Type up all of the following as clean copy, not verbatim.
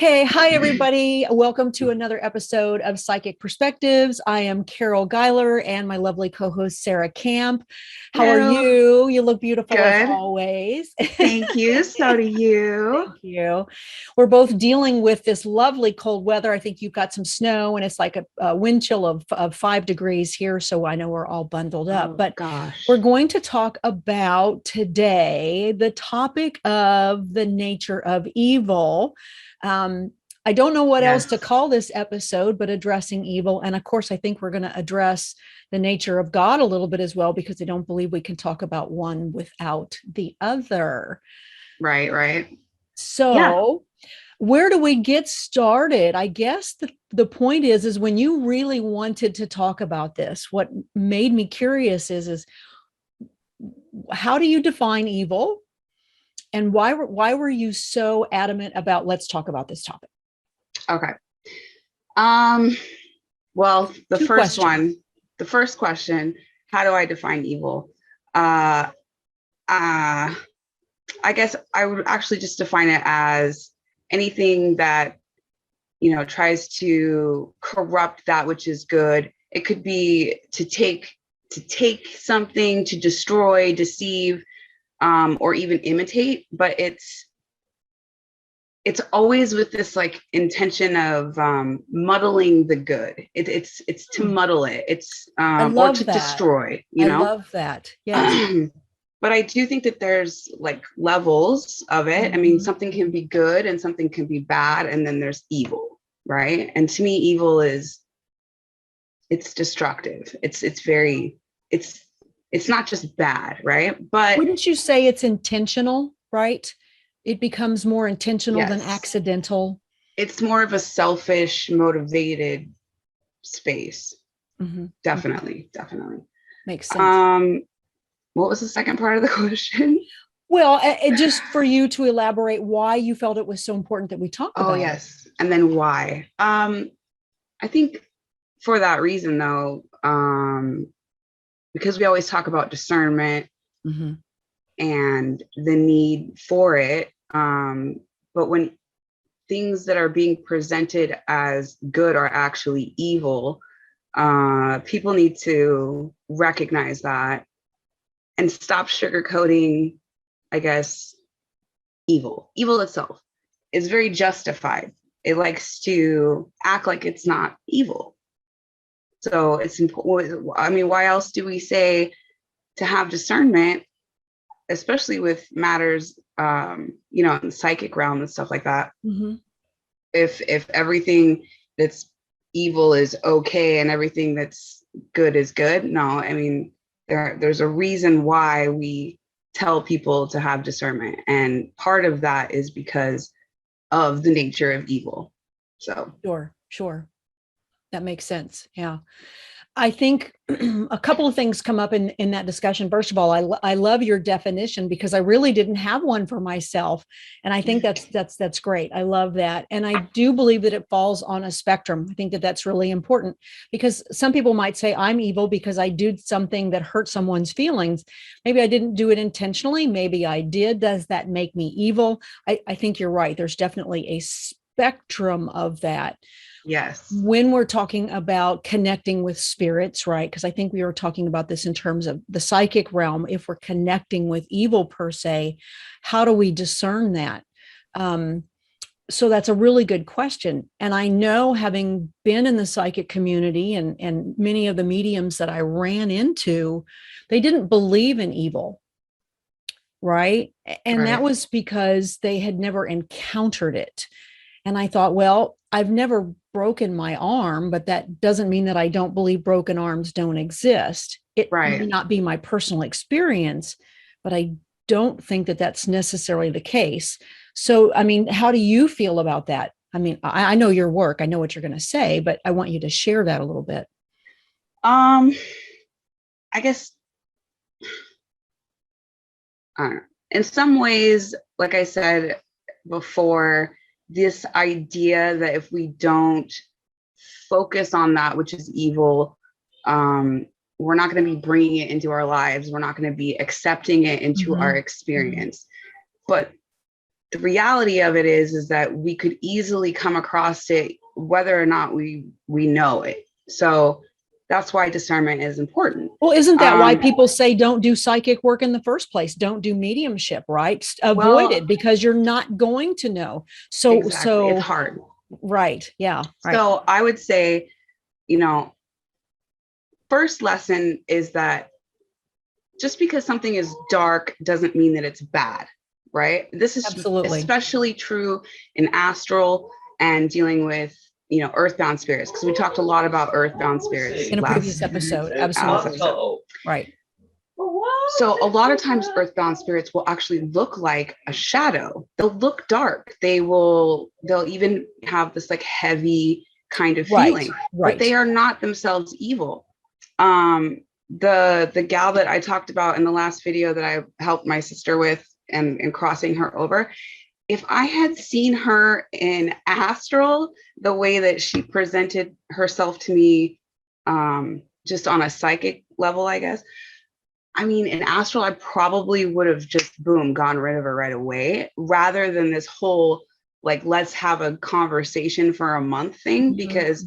Okay. Hi, everybody. Welcome to another episode of Psychic Perspectives. I am Carol Geiler and my lovely co-host, Sarah Camp. How are Hello. you? You look beautiful as Good. always. Thank you. So do you. Thank you. We're both dealing with this lovely cold weather. I think you've got some snow and it's like a wind chill of 5 degrees here. So I know we're all bundled up, Oh but gosh. we're going to talk about today the topic of the nature of evil. I don't know what else to Yes. call this episode, but addressing evil. And of course, I think we're going to address the nature of God a little bit as well, because I don't believe we can talk about one without the other. Right. Yeah. So, where do we get started? I guess the point is when you really wanted to talk about this, what made me curious is how do you define evil? And why were you so adamant about let's talk about this topic? Okay. Well, Two questions. the first question, how do I define evil? Uh uh I guess I would actually just define it as anything that, tries to corrupt that which is good. It could be to take something, to destroy, deceive, or even imitate, but it's always with this like intention of muddling the good. It's to muddle it. It's I or love to that. destroy. I love that. Yes. But I do think that there's like levels of it. I mean, Mhm. something can be good and something can be bad, and then there's evil, right? And to me, evil is it's destructive. It's not just bad, right? But Wouldn't you say it's intentional, right? It becomes more intentional than yes, accidental. it's more of a selfish, motivated space. Mm-hmm. Definitely. Makes sense. Um, what was the second part of the question? Well, just for you to elaborate why you felt it was so important that we talk Oh, about it. yes. And then why? I think for that reason, though, because we always talk about discernment Mm-hmm. and the need for it. But when things that are being presented as good are actually evil, people need to recognize that and stop sugarcoating, I guess, evil. Evil itself is very justified. It likes to act like it's not evil. So it's important. I mean, why else do we say to have discernment, especially with matters, in the psychic realm and stuff like that? Mm-hmm. If everything that's evil is okay and everything that's good is good, no. I mean, there's a reason why we tell people to have discernment, and part of that is because of the nature of evil. So Sure. That makes sense. Yeah. I think a couple of things come up in that discussion. First of all, I love your definition because I really didn't have one for myself. And I think that's great. I love that. And I do believe that it falls on a spectrum. I think that that's really important because some people might say I'm evil because I did something that hurt someone's feelings. Maybe I didn't do it intentionally. Maybe I did. Does that make me evil? I think you're right. There's definitely a spectrum of that yes. when we're talking about connecting with spirits, right? Because I think we were talking about this in terms of the psychic realm. If we're connecting with evil per se, how do we discern that? So that's a really good question. And I know, having been in the psychic community and many of the mediums that I ran into, they didn't believe in evil, right? And that Right. was because they had never encountered it. And I thought, well, I've never broken my arm, but that doesn't mean that I don't believe broken arms don't exist. It may Right. not be my personal experience, but I don't think that that's necessarily the case. So, I mean, how do you feel about that? I mean, I know your work, I know what you're going to say, but I want you to share that a little bit. um I guess, I don't know. In some ways, like I said before, this idea that if we don't focus on that which is evil, we're not going to be bringing it into our lives. We're not going to be accepting it into our Mm-hmm. Mm-hmm. experience. But the reality of it is that we could easily come across it whether or not we know it. So that's why discernment is important. Well, isn't that why people say don't do psychic work in the first place? Don't do mediumship, right? Avoid it, because you're not going to know. So, exactly. It's hard. Right. Yeah. Right. So I would say, first lesson is that just because something is dark doesn't mean that it's bad, right? This is absolutely especially true in astral and dealing with, earthbound spirits, because we talked a lot about earthbound spirits in a previous episode. Absolutely. Right. So a lot of times earthbound spirits will actually look like a shadow. They'll look dark. They'll even have this like heavy kind of feeling, right. But they are not themselves evil. The gal that I talked about in the last video that I helped my sister with and crossing her over, if I had seen her in astral, the way that she presented herself to me, just on a psychic level, I guess, I mean, in astral, I probably would have just gone rid of her right away, rather than this whole like, let's have a conversation for a month thing, because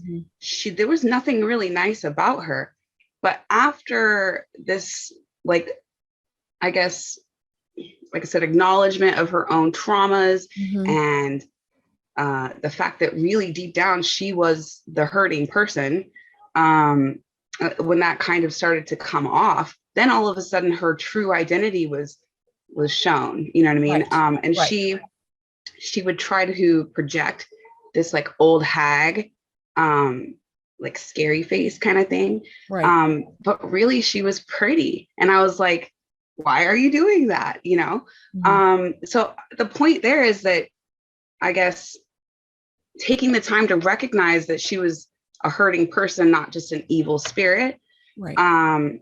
there was nothing really nice about her. But after this, like, I guess, like I said, acknowledgement of her own traumas and the fact that really deep down she was the hurting person, when that kind of started to come off, then all of a sudden her true identity was shown. You know what I mean? Right. And she would try to project this like old hag, like scary face kind of thing. Right. But really she was pretty. And I was like, why are you doing that? So the point there is that, I guess, taking the time to recognize that she was a hurting person, not just an evil spirit, right.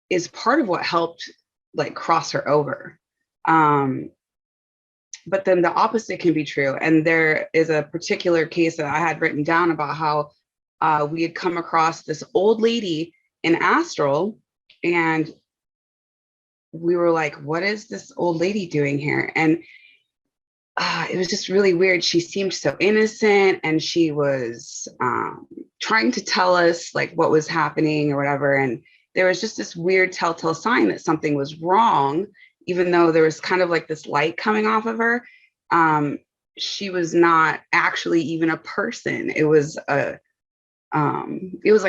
Is part of what helped like cross her over. But then the opposite can be true. And there is a particular case that I had written down about how we had come across this old lady in astral, and we were like, what is this old lady doing here? And it was just really weird. She seemed so innocent, and she was trying to tell us like what was happening or whatever. And there was just this weird telltale sign that something was wrong, even though there was kind of like this light coming off of her. She was not actually even a person. It was like a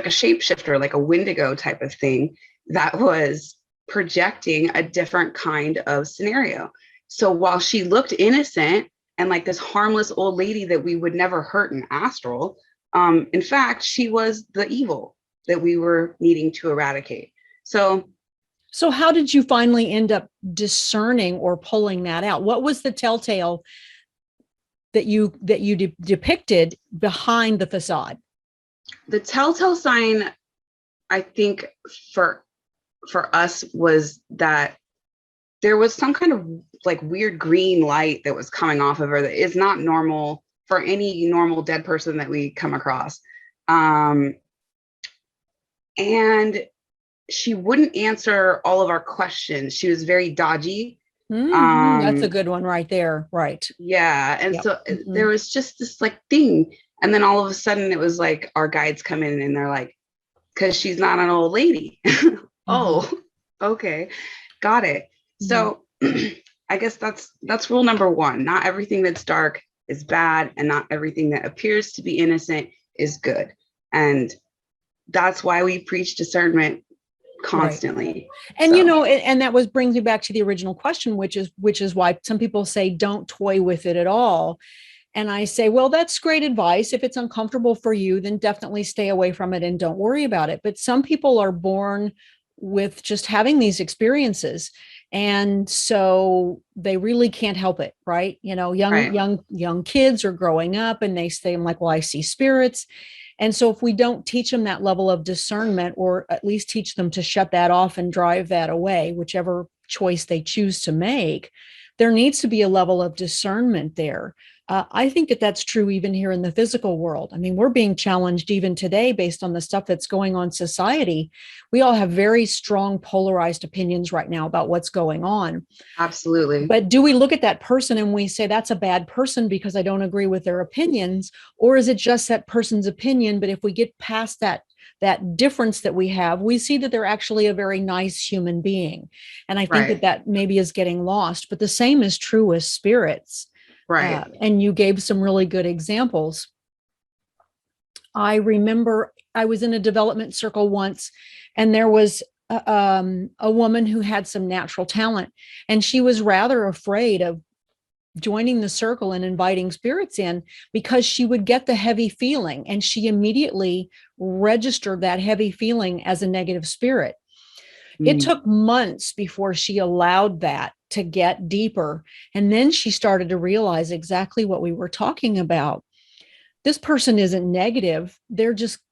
shapeshifter, like a Wendigo type of thing that was projecting a different kind of scenario. So while she looked innocent and like this harmless old lady that we would never hurt in astral, in fact, she was the evil that we were needing to eradicate. So how did you finally end up discerning or pulling that out? What was the telltale that you depicted behind the facade? The telltale sign, I think, for us was that there was some kind of like weird green light that was coming off of her that is not normal for any normal dead person that we come across. And she wouldn't answer all of our questions. She was very dodgy. That's a good one right there. Right. Yeah. And so there was just this like thing. And then all of a sudden it was like our guides come in and they're like, because she's not an old lady. Oh, okay. Got it. So I guess that's rule number one. Not everything that's dark is bad, and not everything that appears to be innocent is good. And that's why we preach discernment constantly. Right. And and that brings me back to the original question, which is why some people say don't toy with it at all. And I say, well, that's great advice. If it's uncomfortable for you, then definitely stay away from it and don't worry about it. But some people are born with just having these experiences, and so they really can't help it, right? Young kids are growing up and they say, I'm like, well, I see spirits. And so if we don't teach them that level of discernment, or at least teach them to shut that off and drive that away, whichever choice they choose to make, there needs to be a level of discernment there I think that that's true even here in the physical world. I mean, we're being challenged even today based on the stuff that's going on in society. We all have very strong polarized opinions right now about what's going on. Absolutely. But do we look at that person and we say that's a bad person because I don't agree with their opinions? Or is it just that person's opinion? But if we get past that difference that we have, we see that they're actually a very nice human being. And I think Right. that maybe is getting lost. But the same is true with spirits. Right. And you gave some really good examples. I remember I was in a development circle once, and there was a woman who had some natural talent, and she was rather afraid of joining the circle and inviting spirits in because she would get the heavy feeling, and she immediately registered that heavy feeling as a negative spirit. It Mm. took months before she allowed that to get deeper. And then she started to realize exactly what we were talking about. This person isn't negative.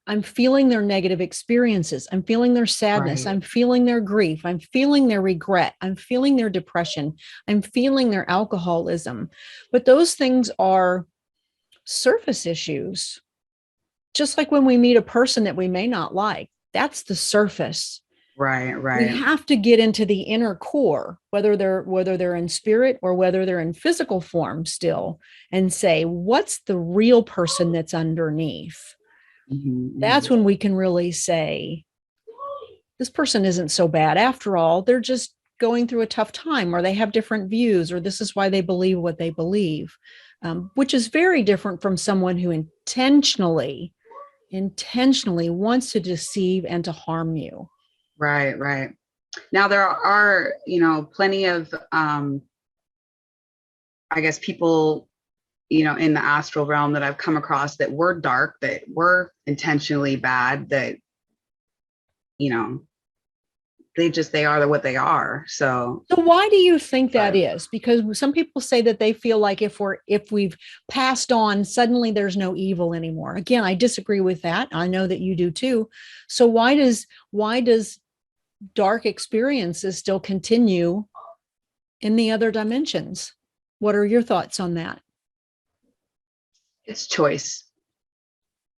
I'm feeling their negative experiences. I'm feeling their sadness. Right. I'm feeling their grief. I'm feeling their regret. I'm feeling their depression. I'm feeling their alcoholism. But those things are surface issues. Just like when we meet a person that we may not like, that's the surface. Right. We Right. have to get into the inner core, whether they're in spirit or whether they're in physical form still, and say, what's the real person that's underneath? That's Mm-hmm. when we can really say, this person isn't so bad after all. They're just going through a tough time, or they have different views, or this is why they believe what they believe, which is very different from someone who intentionally wants to deceive and to harm you. Right. Right. Now there are, plenty of, I guess, people, in the astral realm that I've come across that were dark, that were intentionally bad, that, you know, they are what they are. So, So why do you think that but is? Because some people say that they feel like if we've passed on, suddenly there's no evil anymore. Again, I disagree with that. I know that you do too. So why does dark experiences still continue in the other dimensions? What are your thoughts on that? it's choice.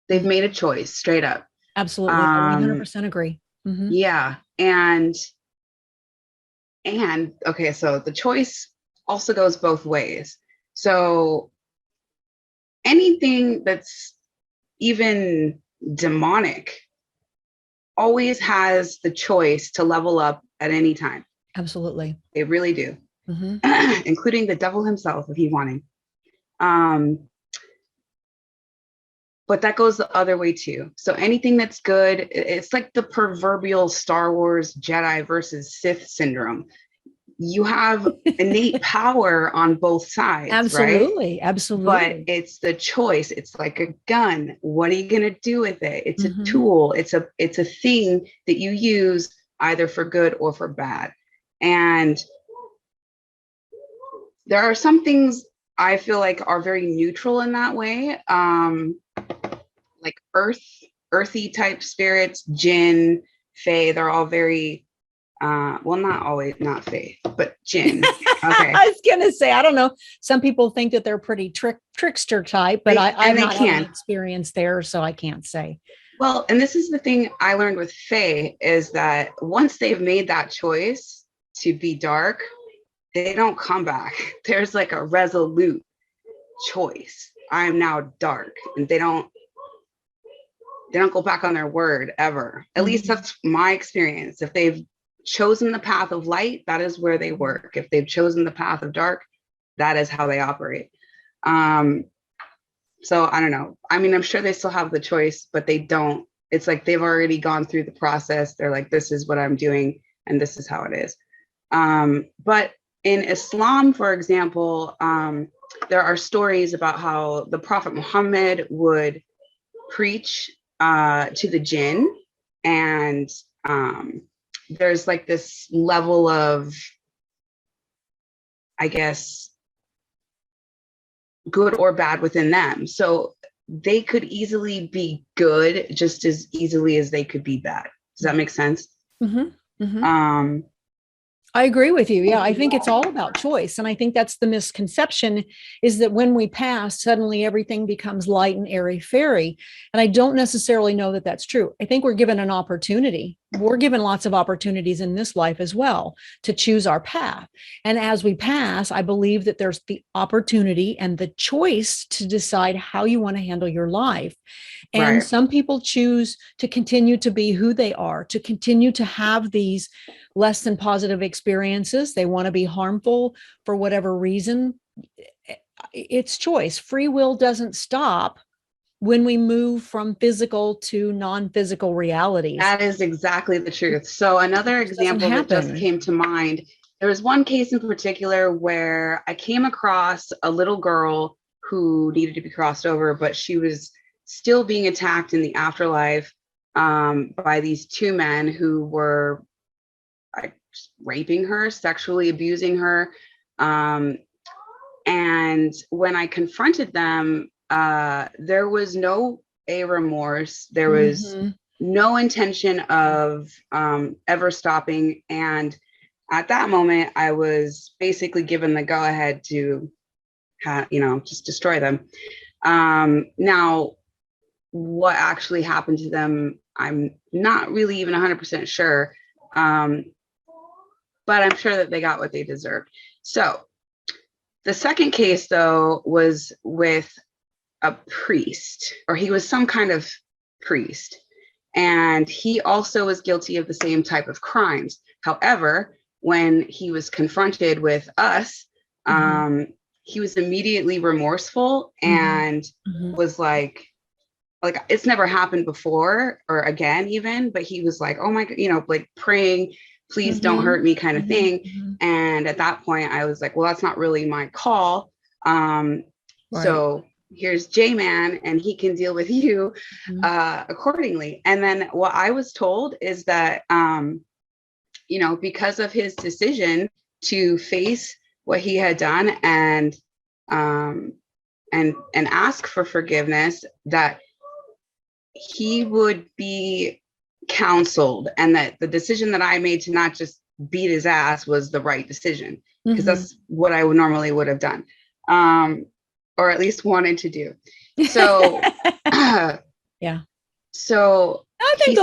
They've Mhm. made a choice straight up. Absolutely. I Um, 100% agree. Mhm. yeah. And okay, so the choice also goes both ways. So anything that's even demonic always has the choice to level up at any time. Absolutely. They really do, Mhm. including the devil himself if he wanted. Um, but that goes the other way too. So anything that's good, it's like the proverbial Star Wars Jedi versus Sith syndrome. You have innate power on both sides, right? Absolutely. But Absolutely. it's the choice. It's like a gun. What are you going to do with it? It's a Mhm. tool. It's a thing that you use either for good or for bad. And there are some things I feel like are very neutral in that way. Like earthy type spirits, jinn, fae, they're all very well, not always, not fae, but jinn. Okay. I was gonna say, I don't know. Some people think that they're pretty trickster type, but I've They not had any can. experience there, so I can't say. Well, and this is the thing I learned with fae is that once they've made that choice to be dark, they don't come back. There's like a resolute choice. I am now dark, and they don't go back on their word ever. At least Mhm. that's my experience. If they've chosen the path of light, that is where they work. If they've chosen the path of dark, that is how they operate. Um, so I don't know. I mean, I'm sure they still have the choice, but they don't. It's like they've already gone through the process. They're like, this is what I'm doing, and this is how it is. But in Islam, for example, there are stories about how the Prophet Muhammad would preach to the jinn, and there's like this level of, I guess, good or bad within them. So they could easily be good just as easily as they could be bad. Does that make sense? Mhm. Mhm. Um, I agree with you. Yeah, I think it's all about choice. And I think that's the misconception, is that when we pass, suddenly everything becomes light and airy fairy. And I don't necessarily know that that's true. I think we're given an opportunity. We're given lots of opportunities in this life as well to choose our path. And as we pass, I believe that there's the opportunity and the choice to decide how you want to handle your life. And Right. some people choose to continue to be who they are, to continue to have these less than positive experiences. They want to be harmful for whatever reason. It's choice. Free will doesn't stop when we move from physical to non-physical realities. That is exactly the truth. So another example that just came to mind, there was one case in particular where I came across a little girl who needed to be crossed over, but she was still being attacked in the afterlife by these two men who were raping her, sexually abusing her. And when I confronted them, there was no remorse. There was no intention of ever stopping. And at that moment, I was basically given the go ahead to, just destroy them. Now, what actually happened to them, I'm not really even 100% sure. But I'm sure that they got what they deserved. So the second case, though, was with a priest, or he was some kind of priest. And he also was guilty of the same type of crimes. However, when he was confronted with us, he was immediately remorseful and was like it's never happened before or again even, but he was like, oh my God, like praying, please don't hurt me kind of thing. And at that point I was like, well, that's not really my call. So here's J-Man and he can deal with you accordingly. And then what I was told is that, because of his decision to face what he had done and ask for forgiveness, that he would be counseled, and that the decision that I made to not just beat his ass was the right decision, because that's what I normally would have done, or at least wanted to do. So yeah. So I think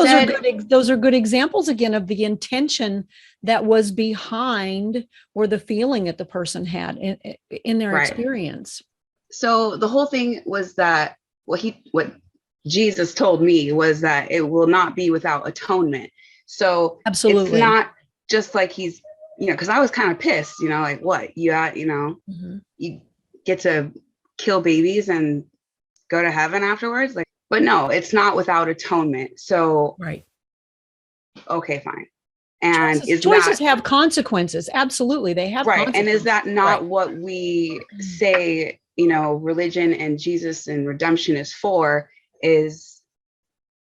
those are good examples again of the intention that was behind, or the feeling that the person had in their experience. So the whole thing was that what Jesus told me was that it will not be without atonement. So absolutely, it's not just like he's, because I was kind of pissed, like what you got, you get to kill babies and go to heaven afterwards. Like, but no, it's not without atonement. So, okay, fine. And choices have consequences. Absolutely. They have consequences. And is that not what we say, religion and Jesus and redemption is for? Is,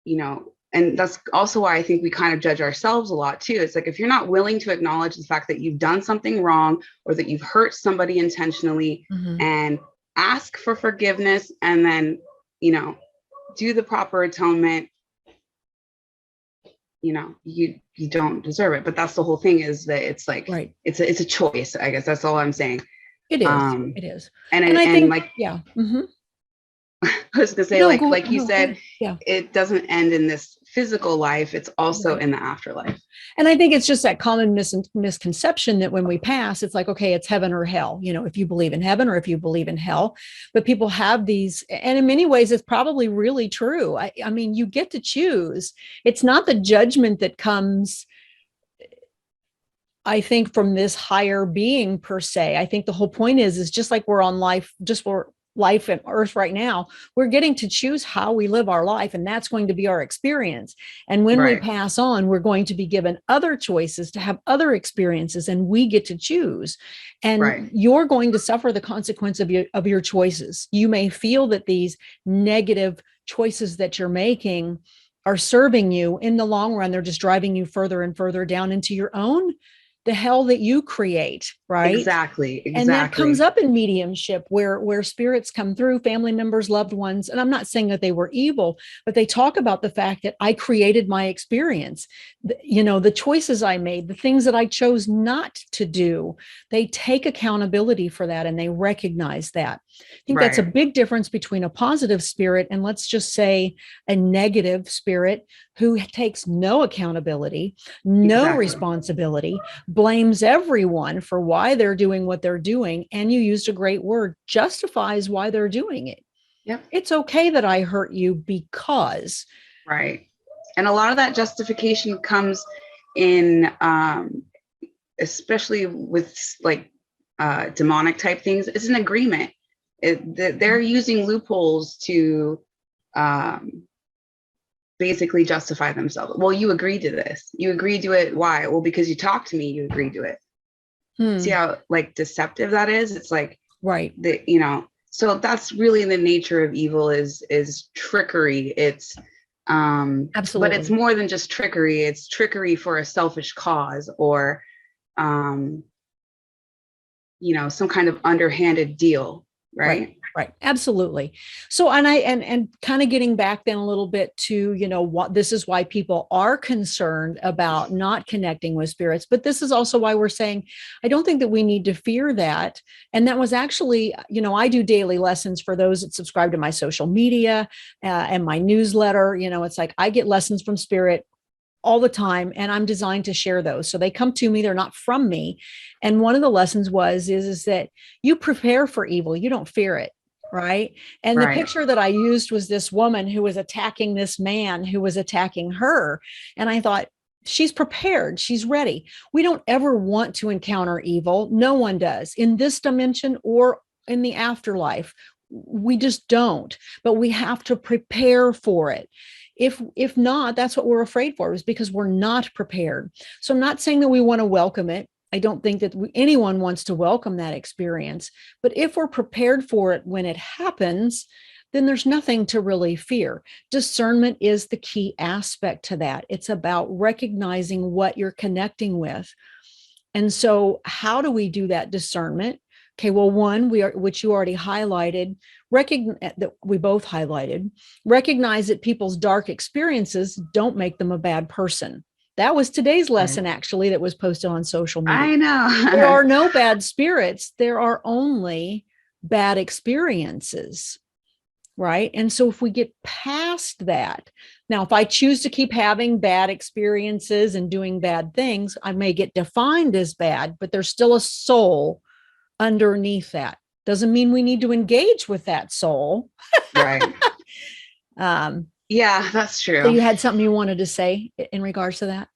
and that's also why I think we kind of judge ourselves a lot too. It's like, if you're not willing to acknowledge the fact that you've done something wrong, or that you've hurt somebody intentionally, and ask for forgiveness, and then, do the proper atonement, you don't deserve it. But that's the whole thing, is that it's like, it's a choice. I guess that's all I'm saying. It is. It is. And I think, like, yeah. I was gonna say, like you said, it doesn't end in this physical life, it's also in the afterlife. And I think it's just that common misconception that when we pass, it's like, okay, it's heaven or hell, if you believe in heaven or if you believe in hell. But people have these, and in many ways, it's probably really true. I mean, you get to choose. It's not the judgment that comes, I think, from this higher being per se. I think the whole point is just like we're on life, life and earth right now, we're getting to choose how we live our life, and that's going to be our experience. And when we pass on, we're going to be given other choices to have other experiences, and we get to choose. And you're going to suffer the consequence of your choices. You may feel that these negative choices that you're making are serving you. In the long run, they're just driving you further and further down into your own the hell that you create, right? Exactly. And that comes Exactly. up in mediumship where spirits come through, family members, loved ones. And I'm not saying that they were evil, but they talk about the fact that I created my experience. The choices I made, the things that I chose not to do, they take accountability for that and they recognize that. I think that's a Right. big difference between a positive spirit and, let's just say, a negative spirit who takes no accountability, no Exactly. responsibility, blames everyone for why they're doing what they're doing. And you used a great word, justifies why they're doing it. Yep. It's okay that I hurt you because. Right. And a lot of that justification comes in, especially with like demonic type things. It's an agreement. They're using loopholes to basically justify themselves. Well, you agreed to this. You agreed to it. Why? Well, because you talked to me, you agreed to it. See how like deceptive that is? It's like, right. So that's really the nature of evil is trickery. It's Absolutely. but it's more than just trickery. It's trickery for a selfish cause or some kind of underhanded deal, right? Right. Absolutely. So, and kind of getting back then a little bit to, what this is why people are concerned about not connecting with spirits, but this is also why we're saying, I don't think that we need to fear that. And that was actually, I do daily lessons for those that subscribe to my social media and my newsletter. It's like I get lessons from spirit all the time, and I'm designed to share those. So they come to me, they're not from me. And one of the lessons is that you prepare for evil, you don't fear it. Right. And the picture that I used was this woman who was attacking this man who was attacking her. And I thought, she's prepared, she's ready. We don't ever want to encounter evil. No one does in this dimension or in the afterlife. We just don't, but we have to prepare for it. If not, that's what we're afraid for, is because we're not prepared. So I'm not saying that we want to welcome it. I don't think that anyone wants to welcome that experience. But if we're prepared for it when it happens, then there's nothing to really fear. Discernment is the key aspect to that. It's about recognizing what you're connecting with. And so how do we do that discernment? Okay, well, one, which you already highlighted, that we both highlighted, recognize that people's dark experiences don't make them a bad person. That was today's lesson, actually, that was posted on social media. I know. There are no bad spirits. There are only bad experiences, right? And so if we get past that, now, if I choose to keep having bad experiences and doing bad things, I may get defined as bad, but there's still a soul underneath that. Doesn't mean we need to engage with that soul. Right. Yeah, that's true. So you had something you wanted to say in regards to that?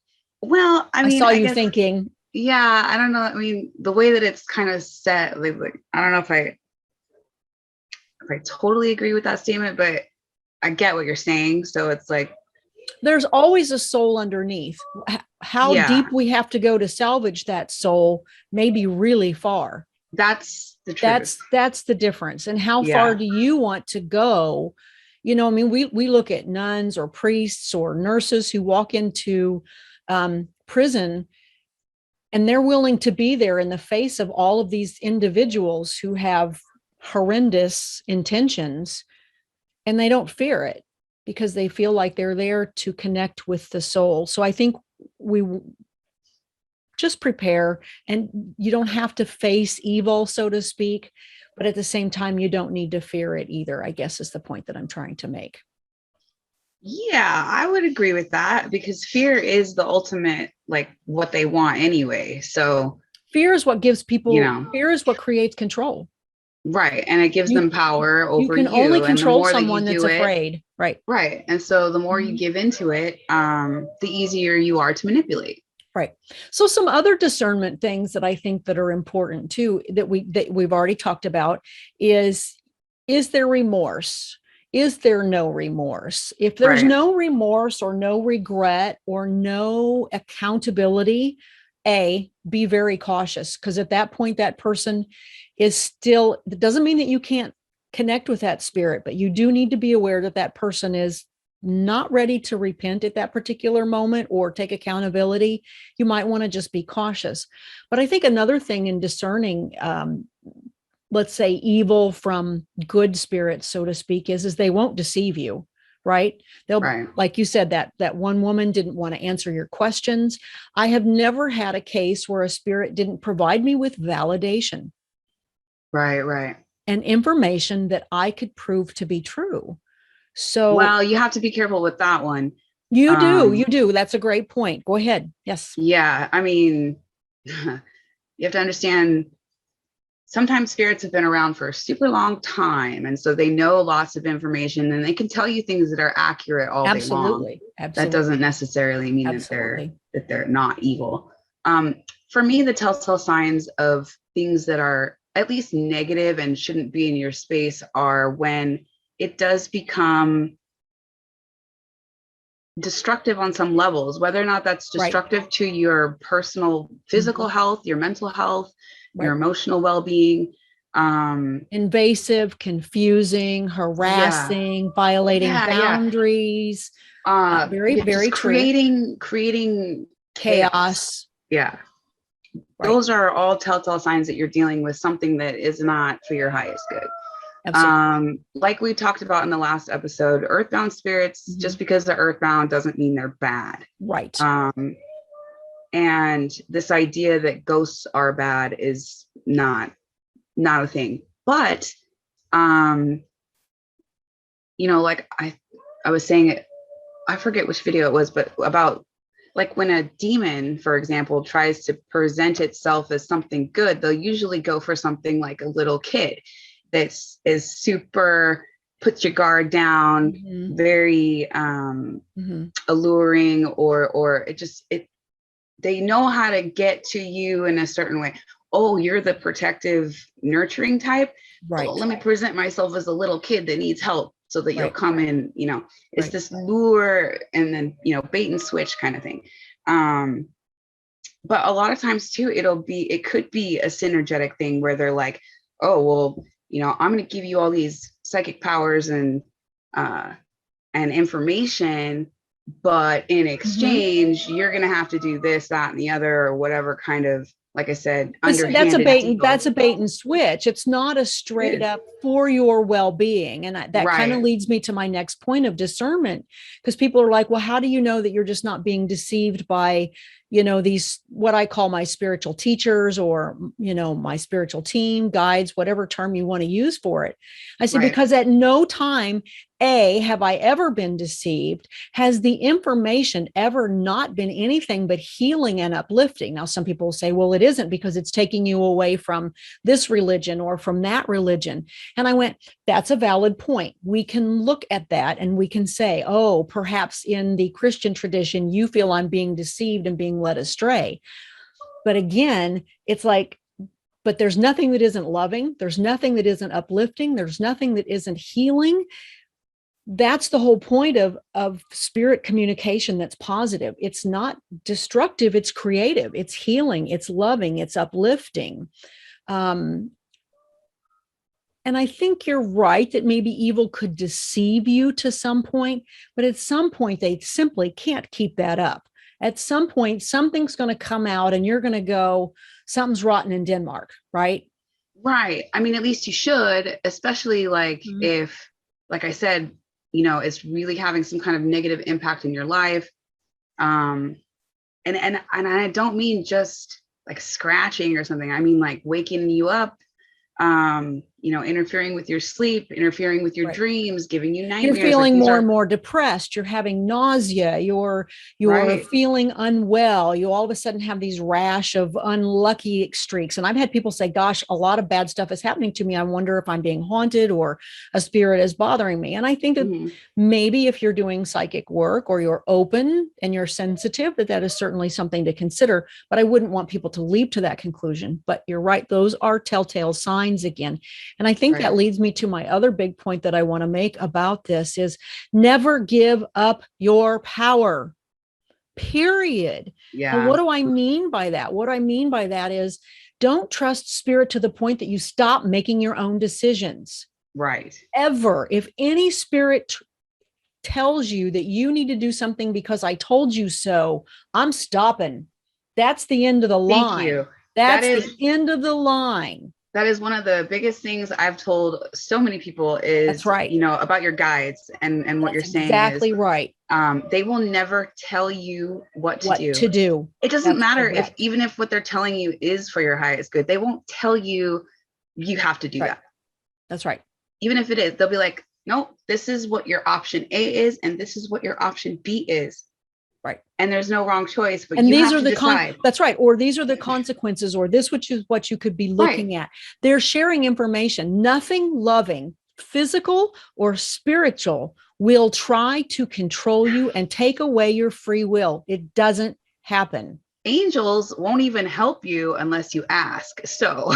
Well, I saw you thinking. Yeah, I don't know. I mean, the way that it's kind of set, like I don't know if I totally agree with that statement, but I get what you're saying. So it's like there's always a soul underneath. How deep we have to go to salvage that soul may be really far. That's the truth. That's the difference. And how far do you want to go? I mean, we look at nuns or priests or nurses who walk into prison, and they're willing to be there in the face of all of these individuals who have horrendous intentions, and they don't fear it because they feel like they're there to connect with the soul. So I think we just prepare, and you don't have to face evil, so to speak, but at the same time, you don't need to fear it either, I guess is the point that I'm trying to make. Yeah, I would agree with that, because fear is the ultimate, like, what they want anyway. So fear is what gives people, fear is what creates control. Right. And it gives them power over you. You can only control someone that's afraid. Right. Right. And so the more you give into it, the easier you are to manipulate. Right. So some other discernment things that I think that are important too, that we've already talked about is there remorse? Is there no remorse? If there's no remorse or no regret or no accountability, be very cautious, because at that point, that person is still, it doesn't mean that you can't connect with that spirit, but you do need to be aware that that person is not ready to repent at that particular moment or take accountability, you might want to just be cautious. But I think another thing in discerning, let's say, evil from good spirits, so to speak, is they won't deceive you, right? They'll, Right. like you said, that one woman didn't want to answer your questions. I have never had a case where a spirit didn't provide me with validation Right. Right. and information that I could prove to be true. So Well, you have to be careful with that one. you do. That's a great point. Go ahead. Yes. Yeah. I mean, you have to understand sometimes spirits have been around for a super long time. And so they know lots of information and they can tell you things that are accurate all day long. Absolutely. That doesn't necessarily mean that they're not evil. For me, the telltale signs of things that are at least negative and shouldn't be in your space are when it does become destructive on some levels, whether or not that's destructive to your personal physical health, your mental health, your emotional well-being. Invasive, confusing, harassing, violating boundaries. Very, very true. Creating chaos. Yeah. Those are all telltale signs that you're dealing with something that is not for your highest good. Absolutely. Like we talked about in the last episode, earthbound spirits, just because they're earthbound doesn't mean they're bad. Right. And this idea that ghosts are bad is not a thing. But like I was saying it, I forget which video it was, but about like when a demon, for example, tries to present itself as something good, they'll usually go for something like a little kid that's is super, puts your guard down, very alluring, or they know how to get to you in a certain way. Oh, you're the protective, nurturing type. Right. Oh, let me present myself as a little kid that needs help so that you'll come in, it's this lure and then, bait and switch kind of thing. But a lot of times too, it could be a synergetic thing where they're like, oh, well, I'm going to give you all these psychic powers and information, but in exchange, you're going to have to do this, that, and the other, or whatever kind of, like I said, that's a bait and switch. It's not a straight up for your well-being. And that kind of leads me to my next point of discernment, because people are like, well, how do you know that you're just not being deceived by, these, what I call my spiritual teachers or, my spiritual team, guides, whatever term you want to use for it. I said, because at no time, have I ever been deceived? Has the information ever not been anything but healing and uplifting? Now, some people will say, well, it isn't because it's taking you away from this religion or from that religion. And I went, that's a valid point. We can look at that and we can say, oh, perhaps in the Christian tradition, you feel I'm being deceived and being led astray. But again, it's like, but there's nothing that isn't loving. There's nothing that isn't uplifting. There's nothing that isn't healing. That's the whole point of spirit communication that's positive. It's not destructive, it's creative, it's healing, it's loving, it's uplifting. And I think you're right that maybe evil could deceive you to some point, but at some point they simply can't keep that up. At some point, something's going to come out and you're going to go, something's rotten in Denmark, right? Right. I mean, at least you should, especially like if, like I said, it's really having some kind of negative impact in your life. And I don't mean just like scratching or something. I mean, like waking you up, interfering with your sleep, interfering with your dreams, giving you nightmares. You're feeling more and more depressed. You're having nausea. You're feeling unwell. You all of a sudden have these rash of unlucky streaks. And I've had people say, gosh, a lot of bad stuff is happening to me. I wonder if I'm being haunted or a spirit is bothering me. And I think that maybe if you're doing psychic work or you're open and you're sensitive, that is certainly something to consider. But I wouldn't want people to leap to that conclusion. But you're right. Those are telltale signs again. And I think that leads me to my other big point that I want to make about this is never give up your power, period. Yeah. And what do I mean by that? What I mean by that is don't trust spirit to the point that you stop making your own decisions. Right. Ever. If any spirit tells you that you need to do something because I told you so, I'm stopping. That's the end of the line. Thank you. That's the end of the line. That is one of the biggest things I've told so many people is, that's right. About your guides and what that's you're saying exactly is right. They will never tell you what to do. It doesn't matter even if what they're telling you is for your highest good, they won't tell you you have to do that. That's right. Even if it is, they'll be like, no, this is what your option A is, and this is what your option B is. Right. And there's no wrong choice, but and you these have are to the decide. That's right. Or these are the consequences, or this, which is what you could be looking at. They're sharing information. Nothing loving, physical or spiritual, will try to control you and take away your free will. It doesn't happen. Angels won't even help you unless you ask. So,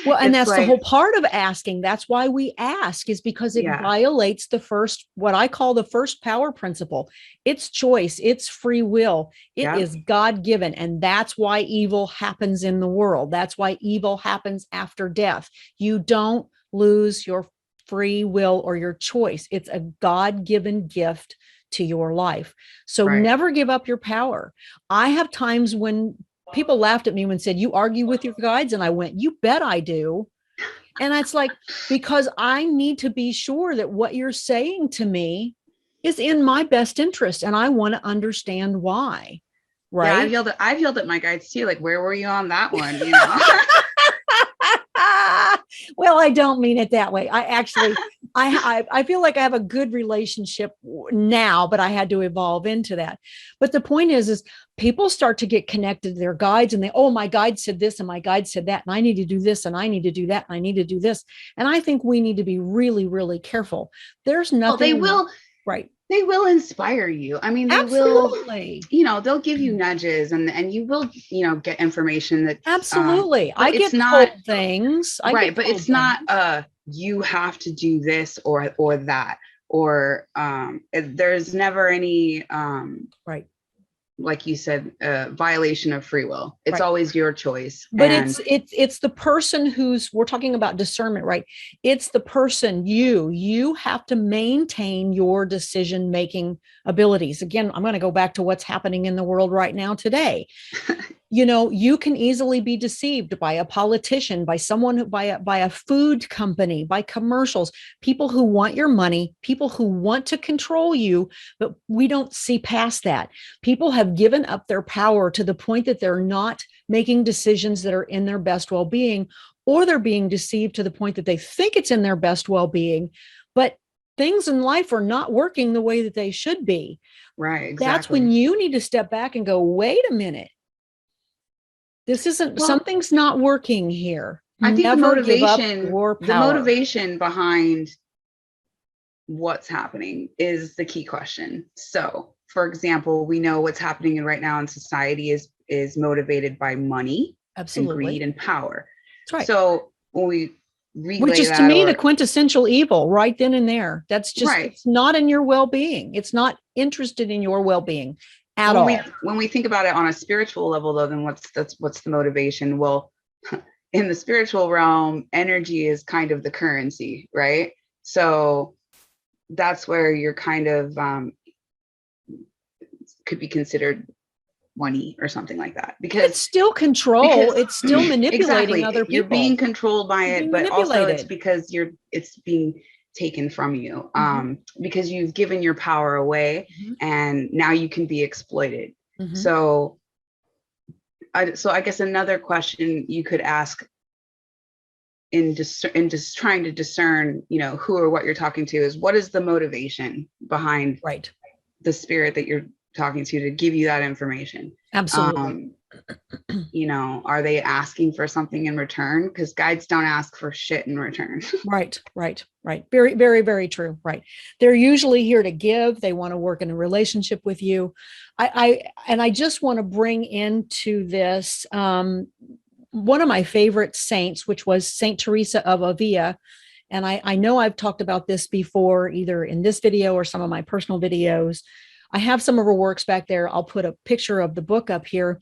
Well, and that's the whole part of asking. That's why we ask, is because it violates the first, what I call the first power principle. It's choice. It's free will. It is God-given. And that's why evil happens in the world. That's why evil happens after death. You don't lose your free will or your choice. It's a God-given gift to your life. So never give up your power. I have times when people laughed at me and said, you argue with your guides? And I went, you bet I do. And it's like, because I need to be sure that what you're saying to me is in my best interest. And I want to understand why. Right. Yeah, I've yelled at my guides too. Like, where were you on that one? Well, I don't mean it that way. I actually, I feel like I have a good relationship now, but I had to evolve into that. But the point is people start to get connected to their guides and my guide said this and my guide said that, and I need to do this and I need to do that and I need to do this. And I think we need to be really, really careful. There's nothing. Well, they will. Right. They will inspire you. I mean, they absolutely will, they'll give you nudges and you will, get information that absolutely. I get told things. Right. But it's not you have to do this or that, or there's never any right. Like you said, violation of free will. It's always your choice. But it's the person we're talking about discernment, right? It's the person, you have to maintain your decision-making abilities. Again, I'm going to go back to what's happening in the world right now today. You can easily be deceived by a politician, by someone, by a food company, by commercials, people who want your money, people who want to control you, but we don't see past that. People have given up their power to the point that they're not making decisions that are in their best well-being, or they're being deceived to the point that they think it's in their best well-being, but things in life are not working the way that they should be. Right. Exactly. That's when you need to step back and go, wait a minute. This isn't, something's not working here. I think the motivation behind what's happening is the key question. So, for example, we know what's happening right now in society is motivated by money, and greed and power. That's right. So when we relay which is that, to me the quintessential evil right then and there. That's just it's not in your well-being. It's not interested in your well-being. When we think about it on a spiritual level, though, then what's the motivation? Well, in the spiritual realm, energy is kind of the currency, right? So that's where you're kind of could be considered money or something like that, because it's still control. It's still manipulating other people. You're being controlled by it, but also it's because it's being taken from you, because you've given your power away, and now you can be exploited. So I guess another question you could ask in just trying to discern, who or what you're talking to, is what is the motivation behind the spirit that you're talking to give you that information? Absolutely. Are they asking for something in return? Because guides don't ask for shit in return. Right. Very, very, very true. Right. They're usually here to give. They want to work in a relationship with you. I just want to bring into this one of my favorite saints, which was Saint Teresa of Avila. And I know I've talked about this before, either in this video or some of my personal videos. I have some of her works back there. I'll put a picture of the book up here.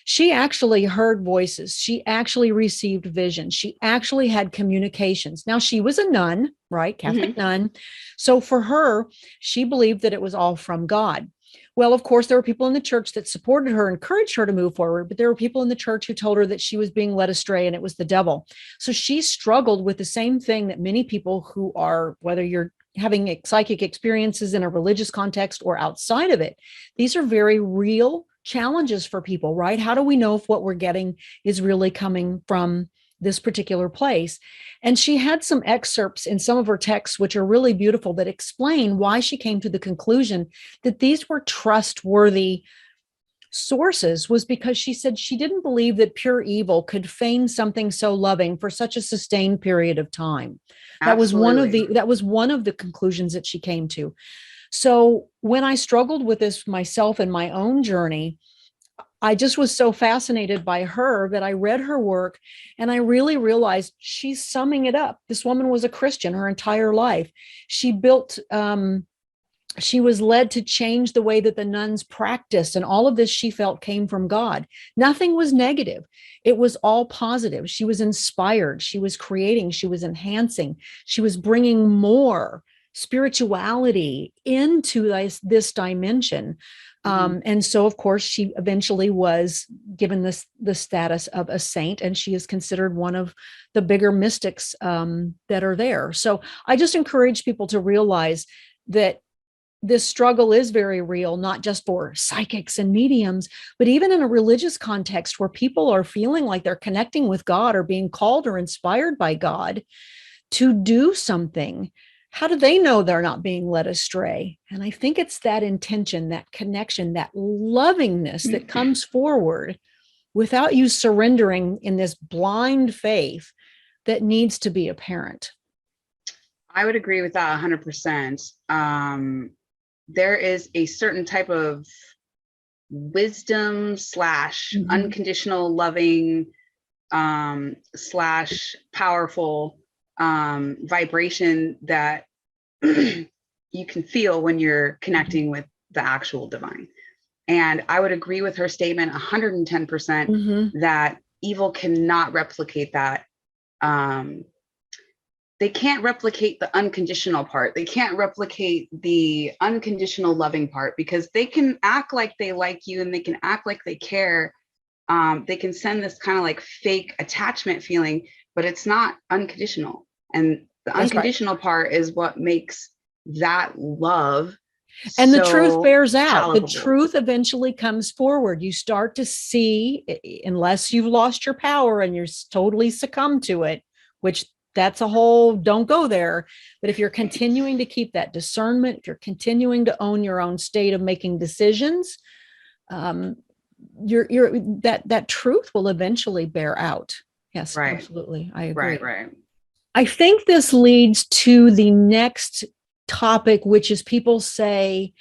She actually heard voices. She actually received vision. She actually had communications. Now, she was a nun, right? Catholic nun. So for her, she believed that it was all from God. Well, of course, there were people in the church that supported her, encouraged her to move forward, but there were people in the church who told her that she was being led astray and it was the devil. So she struggled with the same thing that many people who are, whether you're having psychic experiences in a religious context or outside of it, these are very real challenges for people, right? How do we know if what we're getting is really coming from this particular place? And she had some excerpts in some of her texts, which are really beautiful, that explain why she came to the conclusion that these were trustworthy sources, was because she said she didn't believe that pure evil could feign something so loving for such a sustained period of time. Absolutely. That was one of the conclusions that she came to. So when I struggled with this myself in my own journey, I just was so fascinated by her that I read her work and I really realized she's summing it up. This woman was a Christian her entire life. She built, she was led to change the way that the nuns practiced, and all of this she felt came from God. Nothing was negative. It was all positive. She was inspired. She was creating. She was enhancing. She was bringing more spirituality into this dimension. And so, of course, she eventually was given the status of a saint, and she is considered one of the bigger mystics that are there. So I just encourage people to realize that this struggle is very real, not just for psychics and mediums, but even in a religious context where people are feeling like they're connecting with God or being called or inspired by God to do something. How do they know they're not being led astray? And I think it's that intention, that connection, that lovingness that comes forward without you surrendering in this blind faith that needs to be apparent. I would agree with that 100%. There is a certain type of wisdom slash unconditional loving slash powerful vibration that you can feel when you're connecting with the actual divine. And I would agree with her statement 110% that evil cannot replicate that. They can't replicate the unconditional part. They can't replicate the unconditional loving part, because they can act like they like you and they can act like they care. They can send this kind of like fake attachment feeling, but it's not unconditional. And the unconditional part is what makes that love. And the truth bears out. Palatable. The truth eventually comes forward. You start to see, unless you've lost your power and you're totally succumbed to it, which that's a whole, don't go there. But if you're continuing to keep that discernment, if you're continuing to own your own state of making decisions, that truth will eventually bear out. Yes, right. Absolutely. I agree. Right. I think this leads to the next topic, which is people say,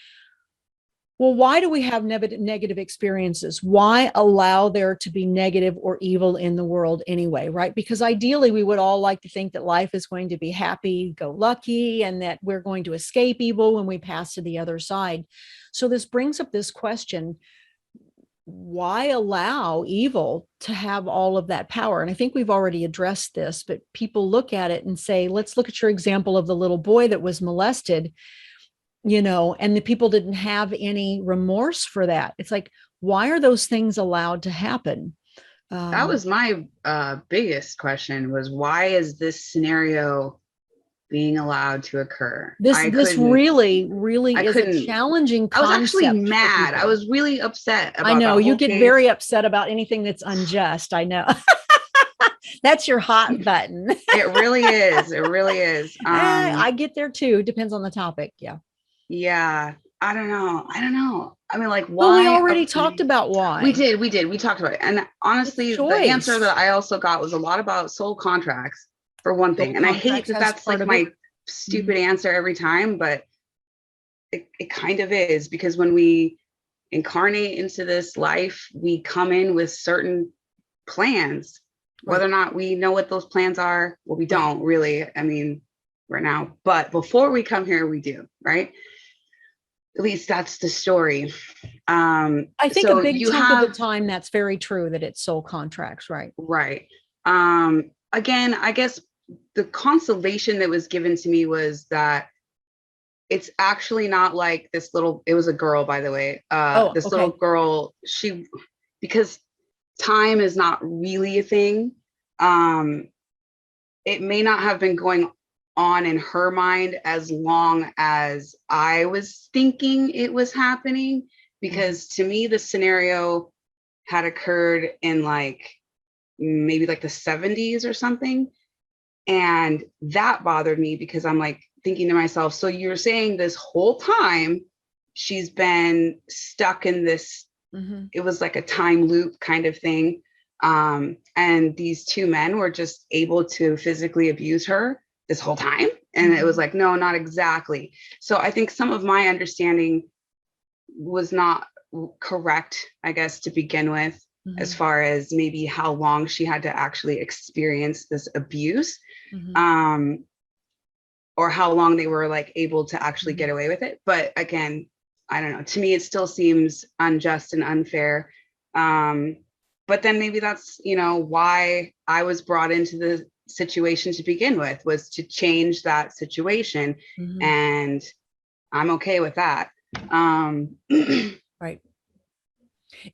well, why do we have negative experiences? Why allow there to be negative or evil in the world anyway, right? Because ideally, we would all like to think that life is going to be happy, go lucky, and that we're going to escape evil when we pass to the other side. So this brings up this question: why allow evil to have all of that power? And I think we've already addressed this, but people look at it and say, let's look at your example of the little boy that was molested, and the people didn't have any remorse for that. It's like, why are those things allowed to happen? That was my biggest question, was why is this scenario being allowed to occur? This really is a challenging concept. I was actually mad. I was really upset about I know you get case. very upset about anything that's unjust. I know. That's your hot button. It really is. It really is. I get there too. Depends on the topic. Yeah. Yeah. I don't know. I mean, like, why? Well, we already talked about why. We did. We talked about it. And honestly, the answer that I also got was a lot about soul contracts, for one thing. And I hate that that's like my stupid answer every time, but it kind of is, because when we incarnate into this life, we come in with certain plans, whether or not we know what those plans are. Well, we don't really, I mean, right now, but before we come here, we do, right? At least that's the story. I think a big chunk of the time, that's very true, that it's soul contracts, right? Right. Again, I guess the consolation that was given to me was that it's actually not like this little, it was a girl, by the way, Oh, this little okay. girl, because time is not really a thing. Um, it may not have been going on in her mind as long as I was thinking it was happening, because to me, the scenario had occurred in like maybe like the 70s or something. And that bothered me because I'm like thinking to myself, so you're saying this whole time she's been stuck in this, it was like a time loop kind of thing. And these two men were just able to physically abuse her this whole time. And it was like, no, not exactly. So I think some of my understanding was not correct, I guess, to begin with, as far as maybe how long she had to actually experience this abuse, or how long they were like able to actually get away with it. But again, I don't know. To me, it still seems unjust and unfair. But then maybe that's, why I was brought into the situation to begin with, was to change that situation. And I'm okay with that. Right.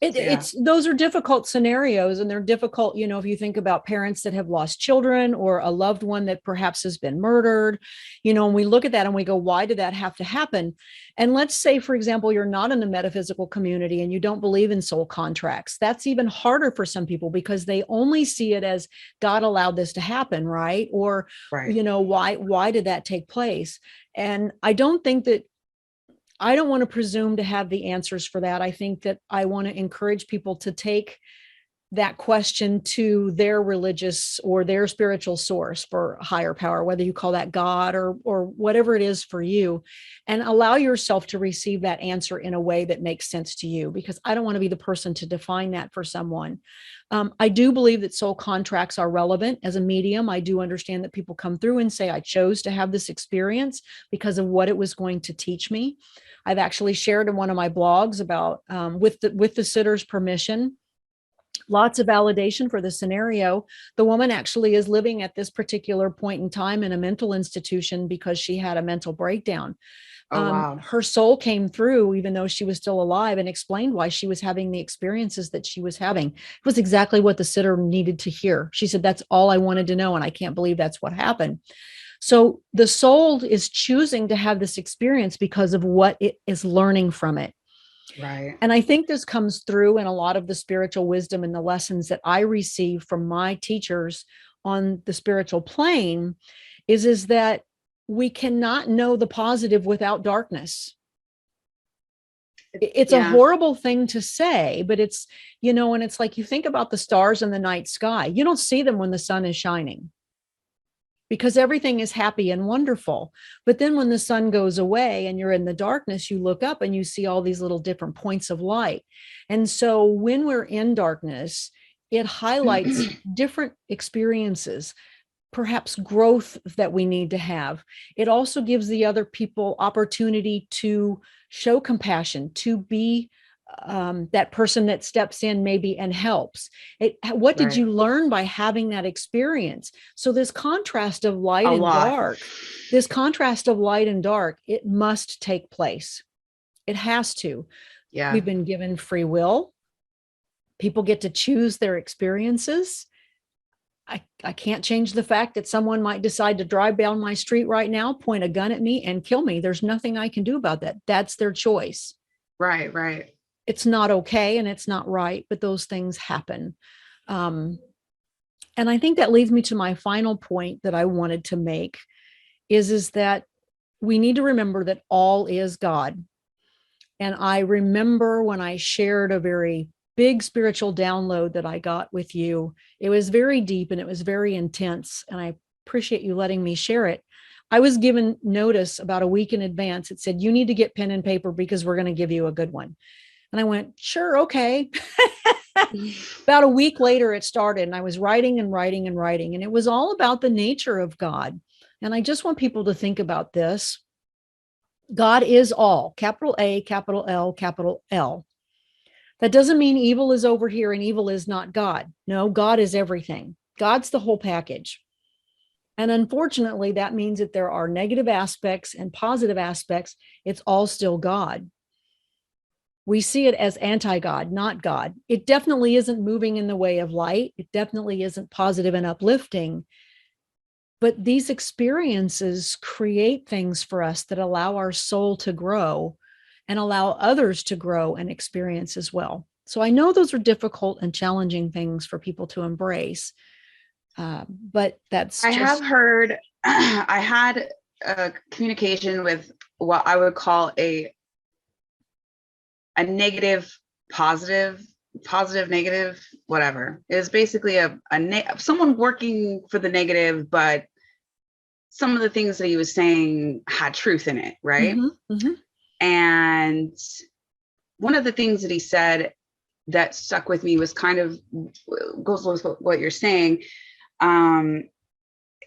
Yeah. It's those are difficult scenarios, and they're difficult, if you think about parents that have lost children or a loved one that perhaps has been murdered, and we look at that and we go, why did that have to happen? And let's say, for example, you're not in the metaphysical community and you don't believe in soul contracts. That's even harder for some people because they only see it as God allowed this to happen, right? Or, Right. why did that take place? And I don't want to presume to have the answers for that. I think that I want to encourage people to take that question to their religious or their spiritual source for higher power, whether you call that God or whatever it is for you, and allow yourself to receive that answer in a way that makes sense to you, because I don't want to be the person to define that for someone. I do believe that soul contracts are relevant as a medium. I do understand that people come through and say, I chose to have this experience because of what it was going to teach me. I've actually shared in one of my blogs about, with the sitter's permission, lots of validation for the scenario. The woman actually is living at this particular point in time in a mental institution because she had a mental breakdown. Oh, wow. Her soul came through, even though she was still alive, and explained why she was having the experiences that she was having. It was exactly what the sitter needed to hear. She said, that's all I wanted to know. And I can't believe that's what happened. So the soul is choosing to have this experience because of what it is learning from it. Right. And I think this comes through in a lot of the spiritual wisdom and the lessons that I receive from my teachers on the spiritual plane is that we cannot know the positive without darkness. It's a horrible thing to say, but it's, and it's like, you think about the stars in the night sky. You don't see them when the sun is shining, because everything is happy and wonderful. But then when the sun goes away and you're in the darkness, you look up and you see all these little different points of light. And so when we're in darkness, it highlights different experiences, perhaps growth that we need to have. It also gives the other people opportunity to show compassion, to be that person that steps in maybe and helps. What did you learn by having that experience? So this contrast of light and dark, it must take place. It has to. Yeah. We've been given free will. People get to choose their experiences. I can't change the fact that someone might decide to drive down my street right now, point a gun at me, and kill me. There's nothing I can do about that. That's their choice. Right. It's not okay and it's not right, but those things happen. And I think that leads me to my final point that I wanted to make is that we need to remember that all is God. And I remember when I shared a very big spiritual download that I got with you. It was very deep and it was very intense. And I appreciate you letting me share it. I was given notice about a week in advance. It said, you need to get pen and paper because we're going to give you a good one. And I went, sure, okay. About a week later, it started, and I was writing and writing and writing. And it was all about the nature of God. And I just want people to think about this. God is all, capital A, capital L, capital L. That doesn't mean evil is over here and evil is not God. No, God is everything. God's the whole package. And unfortunately, that means that there are negative aspects and positive aspects. It's all still God. We see it as anti-God, not God. It definitely isn't moving in the way of light. It definitely isn't positive and uplifting. But these experiences create things for us that allow our soul to grow and allow others to grow and experience as well. So I know those are difficult and challenging things for people to embrace, but that's I have just heard, I had a communication with what I would call a negative, positive, positive, negative, whatever. It was basically someone working for the negative, but some of the things that he was saying had truth in it, right? And one of the things that he said that stuck with me was kind of goes with what you're saying,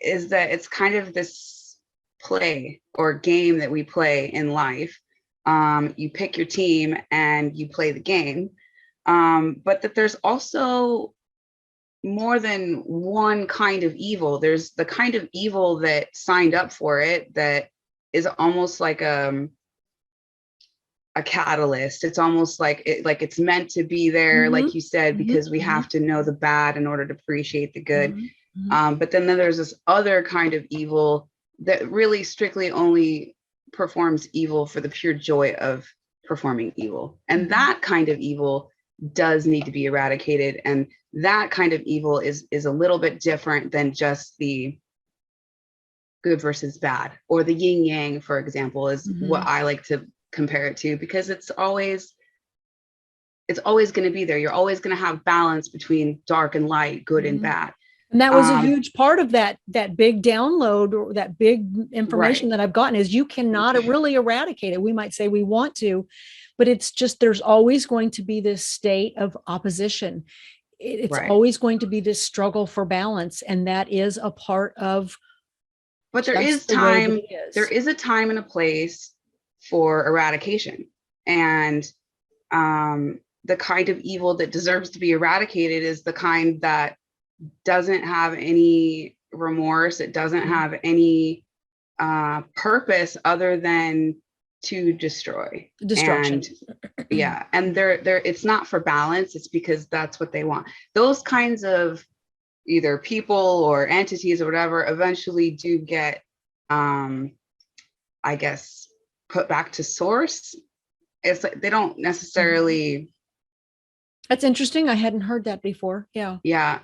is that it's kind of this play or game that we play in life. You pick your team and you play the game, but that there's also more than one kind of evil. There's the kind of evil that signed up for it, that is almost like a catalyst. It's almost like it's meant to be there, like you said, because we have to know the bad in order to appreciate the good. But then there's this other kind of evil that really strictly only performs evil for the pure joy of performing evil. And that kind of evil does need to be eradicated. And that kind of evil is a little bit different than just the good versus bad, or the yin yang, for example, is what I like to compare it to, because it's always going to be there. You're always going to have balance between dark and light, good and bad. And that was a huge part of that big download, or that big information that I've gotten, is you cannot really eradicate it. We might say we want to, but it's just, there's always going to be this state of opposition. It's always going to be this struggle for balance. And that is a part of, but there is time, there is a time and a place for eradication. And the kind of evil that deserves to be eradicated is the kind that doesn't have any remorse. It doesn't have any purpose other than to destroy. Destruction. And and they're it's not for balance. It's because that's what they want. Those kinds of either people or entities or whatever eventually do get, I guess, put back to source. It's like they don't necessarily. That's interesting. I hadn't heard that before. Yeah. Yeah.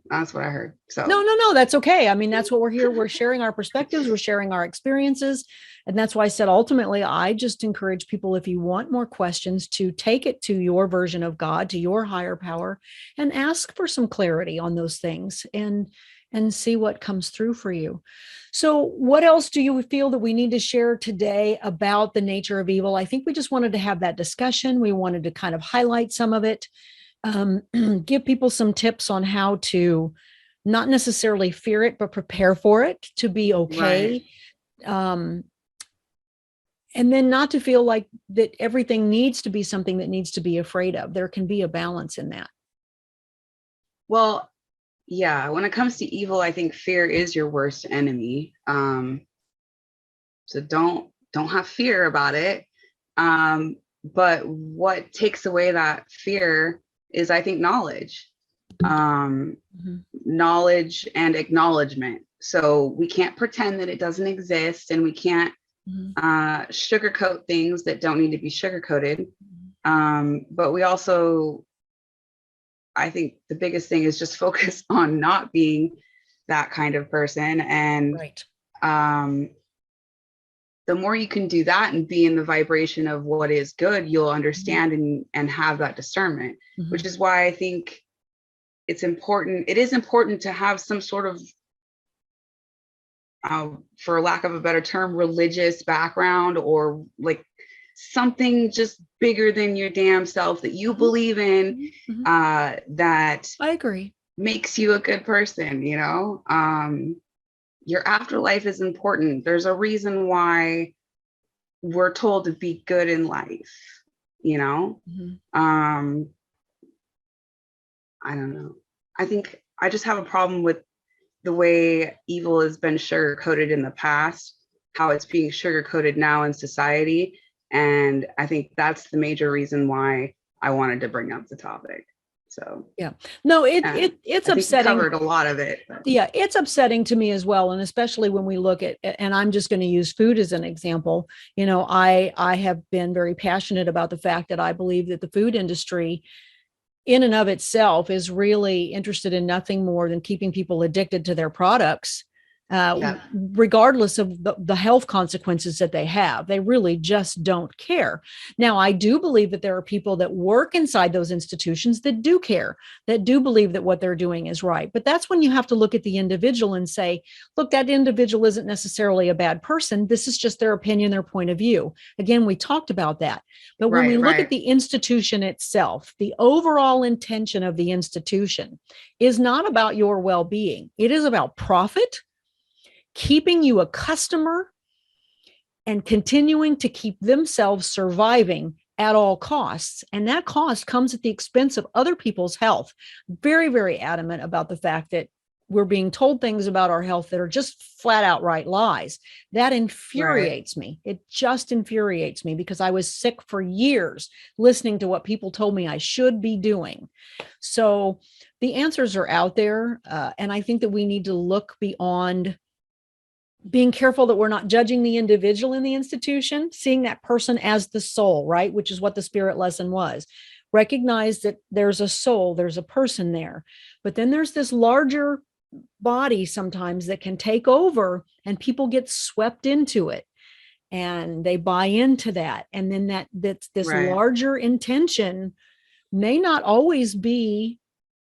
That's what I heard. So no, that's okay. I mean, that's what we're here. We're sharing our perspectives. We're sharing our experiences. And that's why I said, ultimately, I just encourage people, if you want more questions, to take it to your version of God, to your higher power, and ask for some clarity on those things and see what comes through for you. So what else do you feel that we need to share today about the nature of evil? I think we just wanted to have that discussion. We wanted to kind of highlight some of it, give people some tips on how to not necessarily fear it, but prepare for it, to be okay. And then not to feel like that everything needs to be something that needs to be afraid of. There can be a balance in that. Well, yeah, when it comes to evil, I think fear is your worst enemy. So don't have fear about it. But what takes away that fear is, I think, knowledge. Knowledge and acknowledgement. So we can't pretend that it doesn't exist, and we can't sugarcoat things that don't need to be sugarcoated. But we also, I think the biggest thing is just focus on not being that kind of person. And the more you can do that and be in the vibration of what is good, you'll understand and have that discernment, which is why I think it's important. It is important to have some sort of, for lack of a better term, religious background, or like something just bigger than your damn self that you believe in, that I agree, makes you a good person. You know, your afterlife is important. There's a reason why we're told to be good in life, you know. I don't know. I think I just have a problem with the way evil has been sugar coated in the past, how it's being sugar coated now in society. And I think that's the major reason why I wanted to bring up the topic. So yeah, no, it's I think we upsetting. covered a lot of it. But. Yeah, it's upsetting to me as well, and especially when we look at, and I'm just going to use food as an example. You know, I have been very passionate about the fact that I believe that the food industry in and of itself is really interested in nothing more than keeping people addicted to their products, regardless of the health consequences that they have. They really just don't care. Now, I do believe that there are people that work inside those institutions that do care, that do believe that what they're doing is right. But that's when you have to look at the individual and say, look, that individual isn't necessarily a bad person. This is just their opinion, their point of view. Again, we talked about that. But when we look at the institution itself, the overall intention of the institution is not about your well-being. It is about profit, keeping you a customer, and continuing to keep themselves surviving at all costs. And that cost comes at the expense of other people's health. Very, very adamant about the fact that we're being told things about our health that are just flat out right lies. That infuriates me. It just infuriates me, because I was sick for years listening to what people told me I should be doing. So the answers are out there. And I think that we need to look beyond being careful that we're not judging the individual in the institution, seeing that person as the soul, right? Which is what the spirit lesson was. Recognize that there's a soul, there's a person there, but then there's this larger body sometimes that can take over, and people get swept into it and they buy into that. And then that's this larger intention may not always be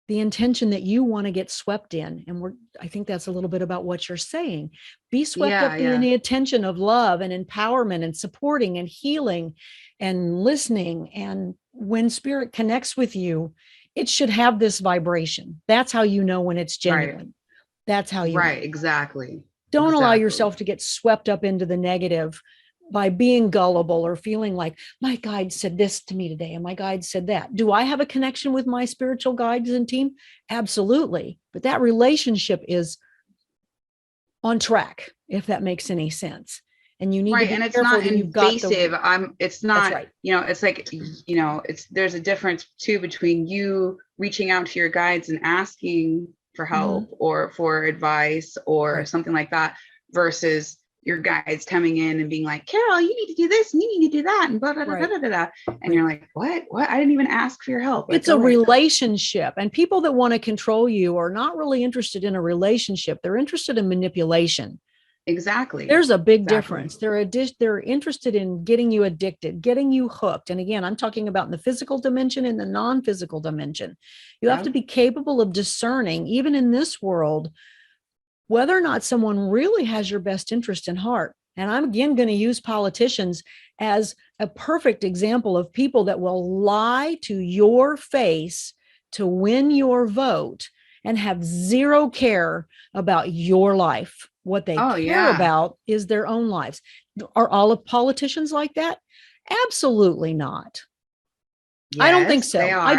the intention that you want to get swept in. And I think that's a little bit about what you're saying. Be swept up in the attention of love and empowerment and supporting and healing and listening. And when spirit connects with you, it should have this vibration. That's how you know when it's genuine. That's how you know. Exactly. Don't allow yourself to get swept up into the negative by being gullible or feeling like, my guide said this to me today and my guide said that. Do I have a connection with my spiritual guides and team? Absolutely. But that relationship is on track, if that makes any sense. And you need to be and it's careful not that you've invasive. got it's not, it's like, there's a difference too between you reaching out to your guides and asking for help or for advice or something like that, versus your guides coming in and being like, Carol, you need to do this and you need to do that and blah, blah, blah, blah, blah, blah. And you're like, what? I didn't even ask for your help. It's a relationship, and people that want to control you are not really interested in a relationship. They're interested in manipulation. Exactly. There's a big difference. They're interested in getting you addicted, getting you hooked. And again, I'm talking about in the physical dimension and the non-physical dimension. You have to be capable of discerning, even in this world, whether or not someone really has your best interest in heart. And I'm again going to use politicians as a perfect example of people that will lie to your face to win your vote and have zero care about your life. What they care about is their own lives. Are all of politicians like that? Absolutely not. Yes, I don't think so. I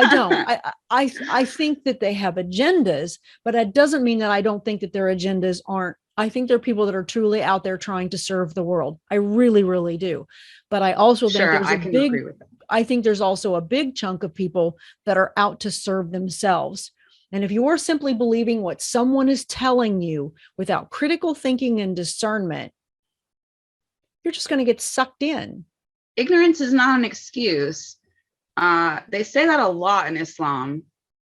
don't. I think that they have agendas, but that doesn't mean that I don't think that their agendas aren't. I think they're people that are truly out there trying to serve the world. I really, really do. But I also think I think there's also a big chunk of people that are out to serve themselves. And if you're simply believing what someone is telling you without critical thinking and discernment, you're just going to get sucked in. Ignorance is not an excuse. They say that a lot in Islam.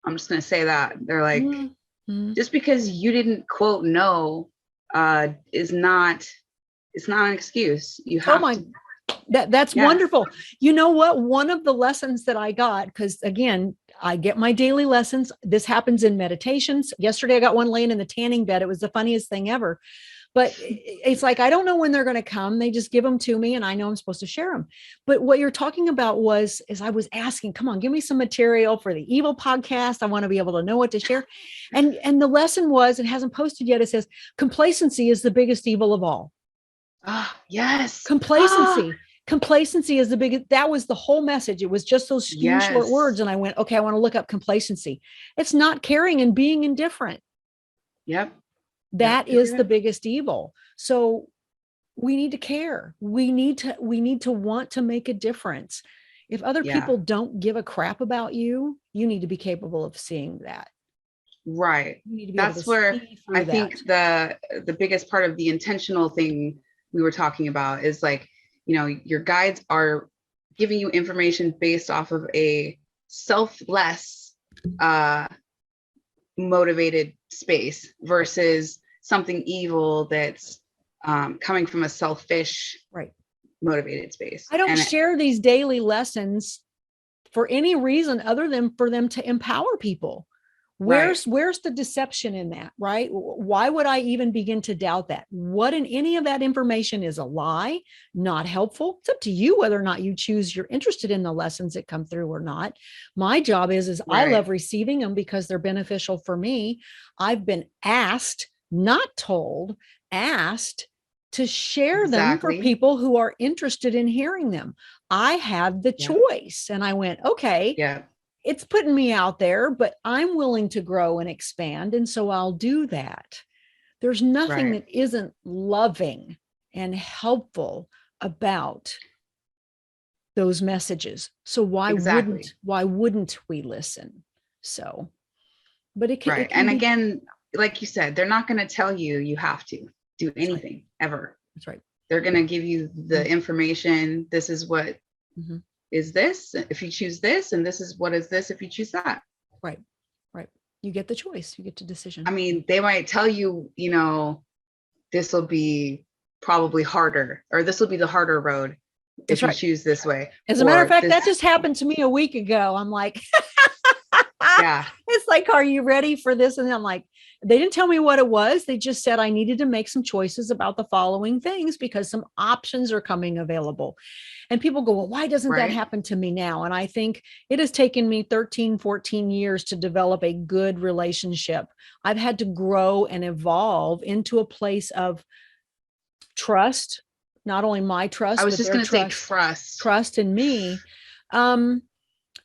I'm just going to say that. They're like, just because you didn't quote know it's not an excuse. You have to. That's wonderful. You know what? One of the lessons that I got, because again, I get my daily lessons. This happens in meditations. Yesterday, I got one laying in the tanning bed. It was the funniest thing ever. But it's like, I don't know when they're going to come. They just give them to me and I know I'm supposed to share them. But what you're talking about is I was asking, come on, give me some material for the evil podcast. I want to be able to know what to share. And the lesson was, it hasn't posted yet. It says, complacency is the biggest evil of all. Yes. Complacency is the biggest. That was the whole message. It was just those few short words. And I went, okay, I want to look up complacency. It's not caring and being indifferent. Yep. That Yep. is the biggest evil. So we need to care. We need to want to make a difference. If other Yeah. people don't give a crap about you, you need to be capable of seeing that. Right. You need to be able That's to where see I through think that. the biggest part of the intentional thing we were talking about is like, you know, your guides are giving you information based off of a selfless motivated space versus something evil that's coming from a selfish Right. motivated space. I don't And share these daily lessons for any reason other than for them to empower people. Where's the deception in that, right? Why would I even begin to doubt that? What in any of that information is a lie, not helpful? It's up to you whether or not you choose you're interested in the lessons that come through or not. My job is I love receiving them because they're beneficial for me. I've been asked, not told, asked to share them for people who are interested in hearing them. I had the choice, and I went, okay, it's putting me out there, but I'm willing to grow and expand. And so I'll do that. There's nothing that isn't loving and helpful about those messages. So why wouldn't we listen? So, but it can, and again, like you said, they're not going to tell you you have to do anything ever. That's right. They're going to give you the information. This is what is this if you choose this, and this is what is this if you choose that. Right. You get the choice. You get to decision. I mean, they might tell you, you know, this will be probably harder, or this will be the harder road if you choose this way. As a matter of fact, that just happened to me a week ago. I'm like, it's like, are you ready for this? And I'm like, they didn't tell me what it was. They just said I needed to make some choices about the following things because some options are coming available. And people go, well, why doesn't that happen to me now? And I think it has taken me 13, 14 years to develop a good relationship. I've had to grow and evolve into a place of trust, not only my trust, I was just going to say trust in me.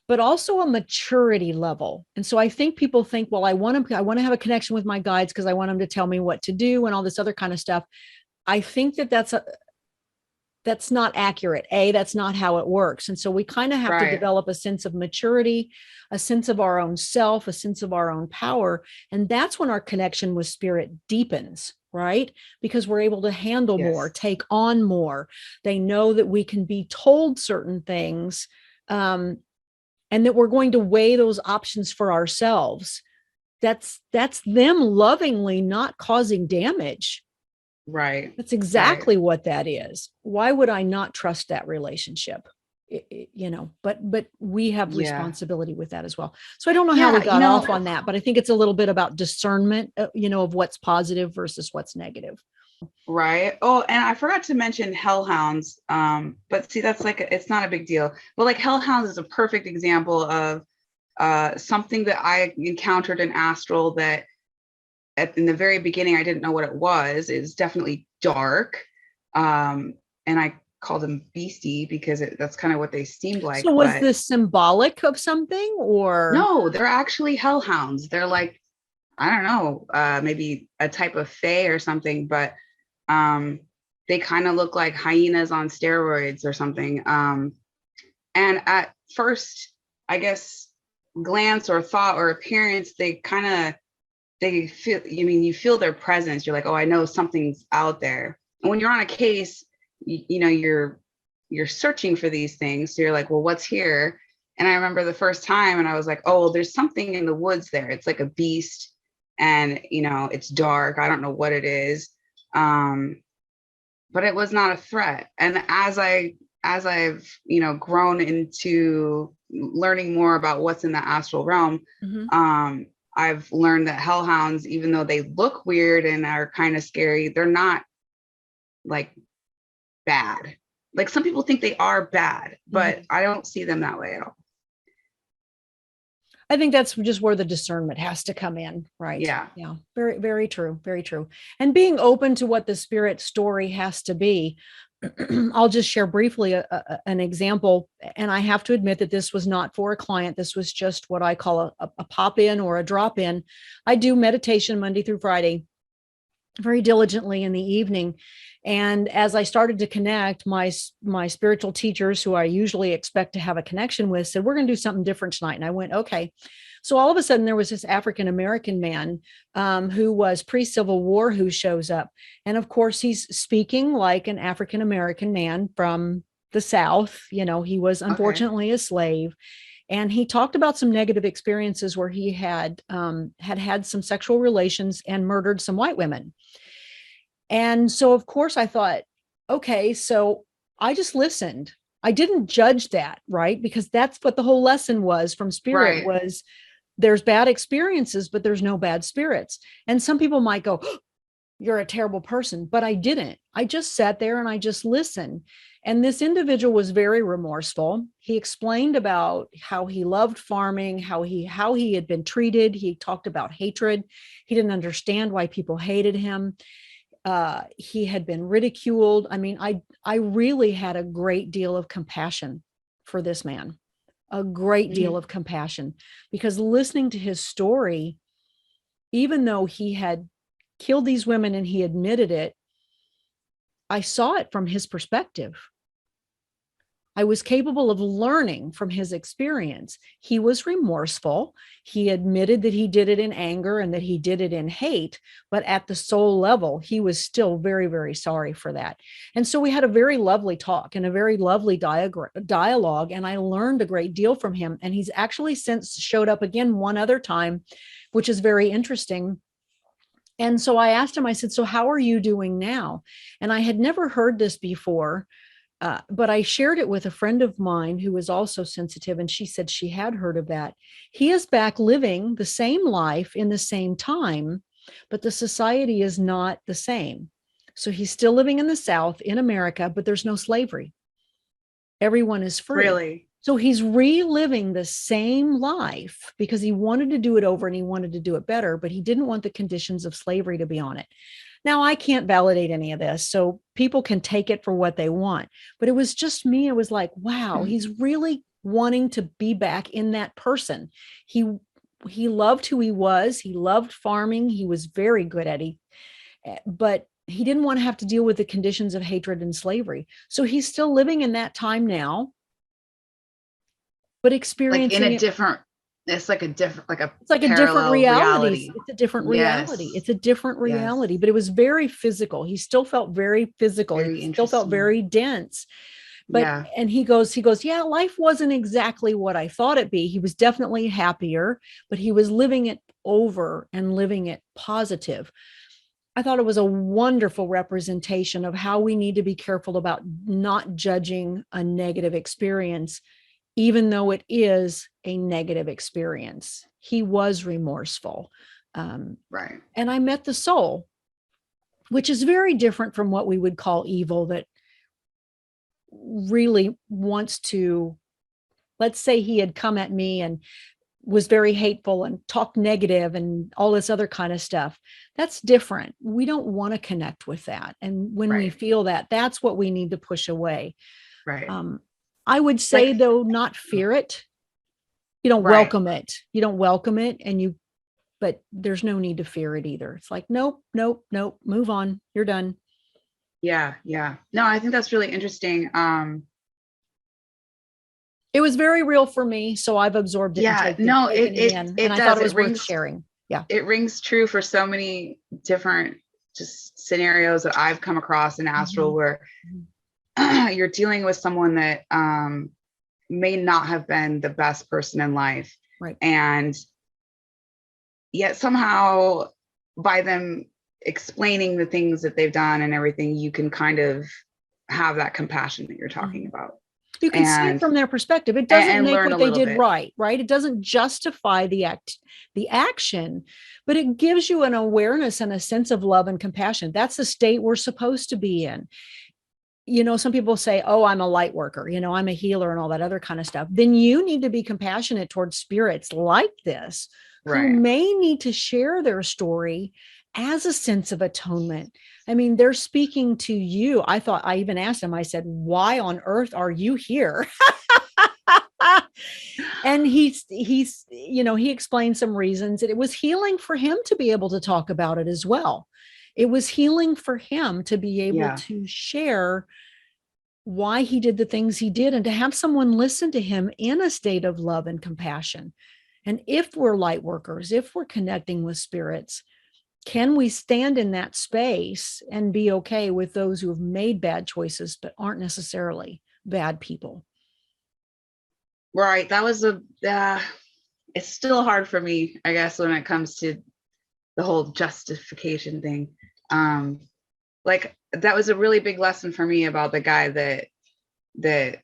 But also a maturity level. And so I think people think, well, I want to have a connection with my guides because I want them to tell me what to do and all this other kind of stuff. I think that's not accurate. That's not how it works. And so we kind of have to develop a sense of maturity, a sense of our own self, a sense of our own power. And that's when our connection with spirit deepens, right? Because we're able to handle more, take on more. They know that we can be told certain things, and that we're going to weigh those options for ourselves. That's them lovingly not causing damage. Right. That's exactly what that is. Why would I not trust that relationship? You know, but we have responsibility with that as well. So I don't know how we got off on that, but I think it's a little bit about discernment, you know, of what's positive versus what's negative. Right. Oh, and I forgot to mention hellhounds. But see, that's like, it's not a big deal. But like hellhounds is a perfect example of something that I encountered in astral that in the very beginning, I didn't know what it was. It's definitely dark. And I called them beastie because that's kind of what they seemed like. So was this symbolic of something or? No, they're actually hellhounds. They're like, I don't know, maybe a type of fae or something, but they kind of look like hyenas on steroids or something. And at first, I guess, glance or thought or appearance, they feel, you feel their presence. You're like, oh, I know something's out there. And when you're on a case, you know, you're searching for these things. So you're like, well, what's here? And I remember the first time and I was like, oh, well, there's something in the woods there. It's like a beast. And, you know, it's dark. I don't know what it is. But it was not a threat. And as I've, you know, grown into learning more about what's in the astral realm, I've learned that hellhounds, even though they look weird and are kind of scary, they're not like bad. Like some people think they are bad, but I don't see them that way at all. I think that's just where the discernment has to come in, right? Yeah. Very, very true. Very true. And being open to what the spirit story has to be. I'll just share briefly an example. And I have to admit that this was not for a client. This was just what I call a pop in or a drop in. I do meditation Monday through Friday very diligently in the evening. And as I started to connect, my spiritual teachers, who I usually expect to have a connection with, said, we're going to do something different tonight. And I went, okay. So all of a sudden, there was this African American man who was pre-Civil War who shows up. And of course, he's speaking like an African American man from the South. You know, he was unfortunately a slave. And he talked about some negative experiences where he had had some sexual relations and murdered some white women. And so, of course, I thought, okay, so I just listened. I didn't judge that, right? Because that's what the whole lesson was from Spirit was there's bad experiences, but there's no bad spirits. And some people might go, oh, you're a terrible person, but I didn't. I just sat there and I just listened. And this individual was very remorseful. He explained about how he loved farming, how he had been treated. He talked about hatred. He didn't understand why people hated him. He had been ridiculed. I mean, I really had a great deal of compassion for this man, a great deal of compassion, because listening to his story, even though he had killed these women and he admitted it, I saw it from his perspective. I was capable of learning from his experience. He was remorseful. He admitted that he did it in anger and that he did it in hate, but at the soul level, he was still very, very sorry for that. And so we had a very lovely talk and a very lovely dialogue, and I learned a great deal from him. And he's actually since showed up again one other time, which is very interesting. And so I asked him, I said, so how are you doing now? And I had never heard this before. But I shared it with a friend of mine who was also sensitive, and she said she had heard of that. He is back living the same life in the same time, but the society is not the same. So he's still living in the South in America, but there's no slavery. Everyone is free. Really? So he's reliving the same life because he wanted to do it over and he wanted to do it better, but he didn't want the conditions of slavery to be on it. Now, I can't validate any of this, so people can take it for what they want. But it was just me. It was like, wow, he's really wanting to be back in that person. He loved who he was. He loved farming. He was very good at it. But he didn't want to have to deal with the conditions of hatred and slavery. So he's still living in that time now, but experiencing like in a different, it's like a different reality. It's a different reality. It's a different reality, yes. But it was very physical. He still felt very physical. He still felt very dense. But, and he goes, yeah, life wasn't exactly what I thought it'd be. He was definitely happier, but he was living it over and living it positive. I thought it was a wonderful representation of how we need to be careful about not judging a negative experience, even though it is a negative experience. He was remorseful. Right. And I met the soul, which is very different from what we would call evil, that really wants to, let's say he had come at me and was very hateful and talked negative and all this other kind of stuff. That's different. We don't want to connect with that. And when we feel that, that's what we need to push away. Right. I would say, though, not fear it. You don't welcome it. You don't welcome it, but there's no need to fear it either. It's like, nope, move on. You're done. Yeah. No, I think that's really interesting. It was very real for me, so I've absorbed it. Yeah, no, it and I thought it was worth sharing. Yeah, it rings true for so many different just scenarios that I've come across in astral where you're dealing with someone that may not have been the best person in life. Right. And yet somehow by them explaining the things that they've done and everything, you can kind of have that compassion that you're talking about. You can see it from their perspective. It doesn't make what they did right. It doesn't justify the action, but it gives you an awareness and a sense of love and compassion. That's the state we're supposed to be in. You know, some people say, oh, I'm a light worker, you know, I'm a healer and all that other kind of stuff. Then you need to be compassionate towards spirits like this who may need to share their story as a sense of atonement. I mean, they're speaking to you. I even asked him, I said, why on earth are you here? And he explained some reasons, and it was healing for him to be able to talk about it as well. It was healing for him to be able Yeah. to share why he did the things he did, and to have someone listen to him in a state of love and compassion. And if we're light workers, if we're connecting with spirits, can we stand in that space and be okay with those who have made bad choices but aren't necessarily bad people? Right. That was it's still hard for me, I guess, when it comes to the whole justification thing. Like that was a really big lesson for me about the guy that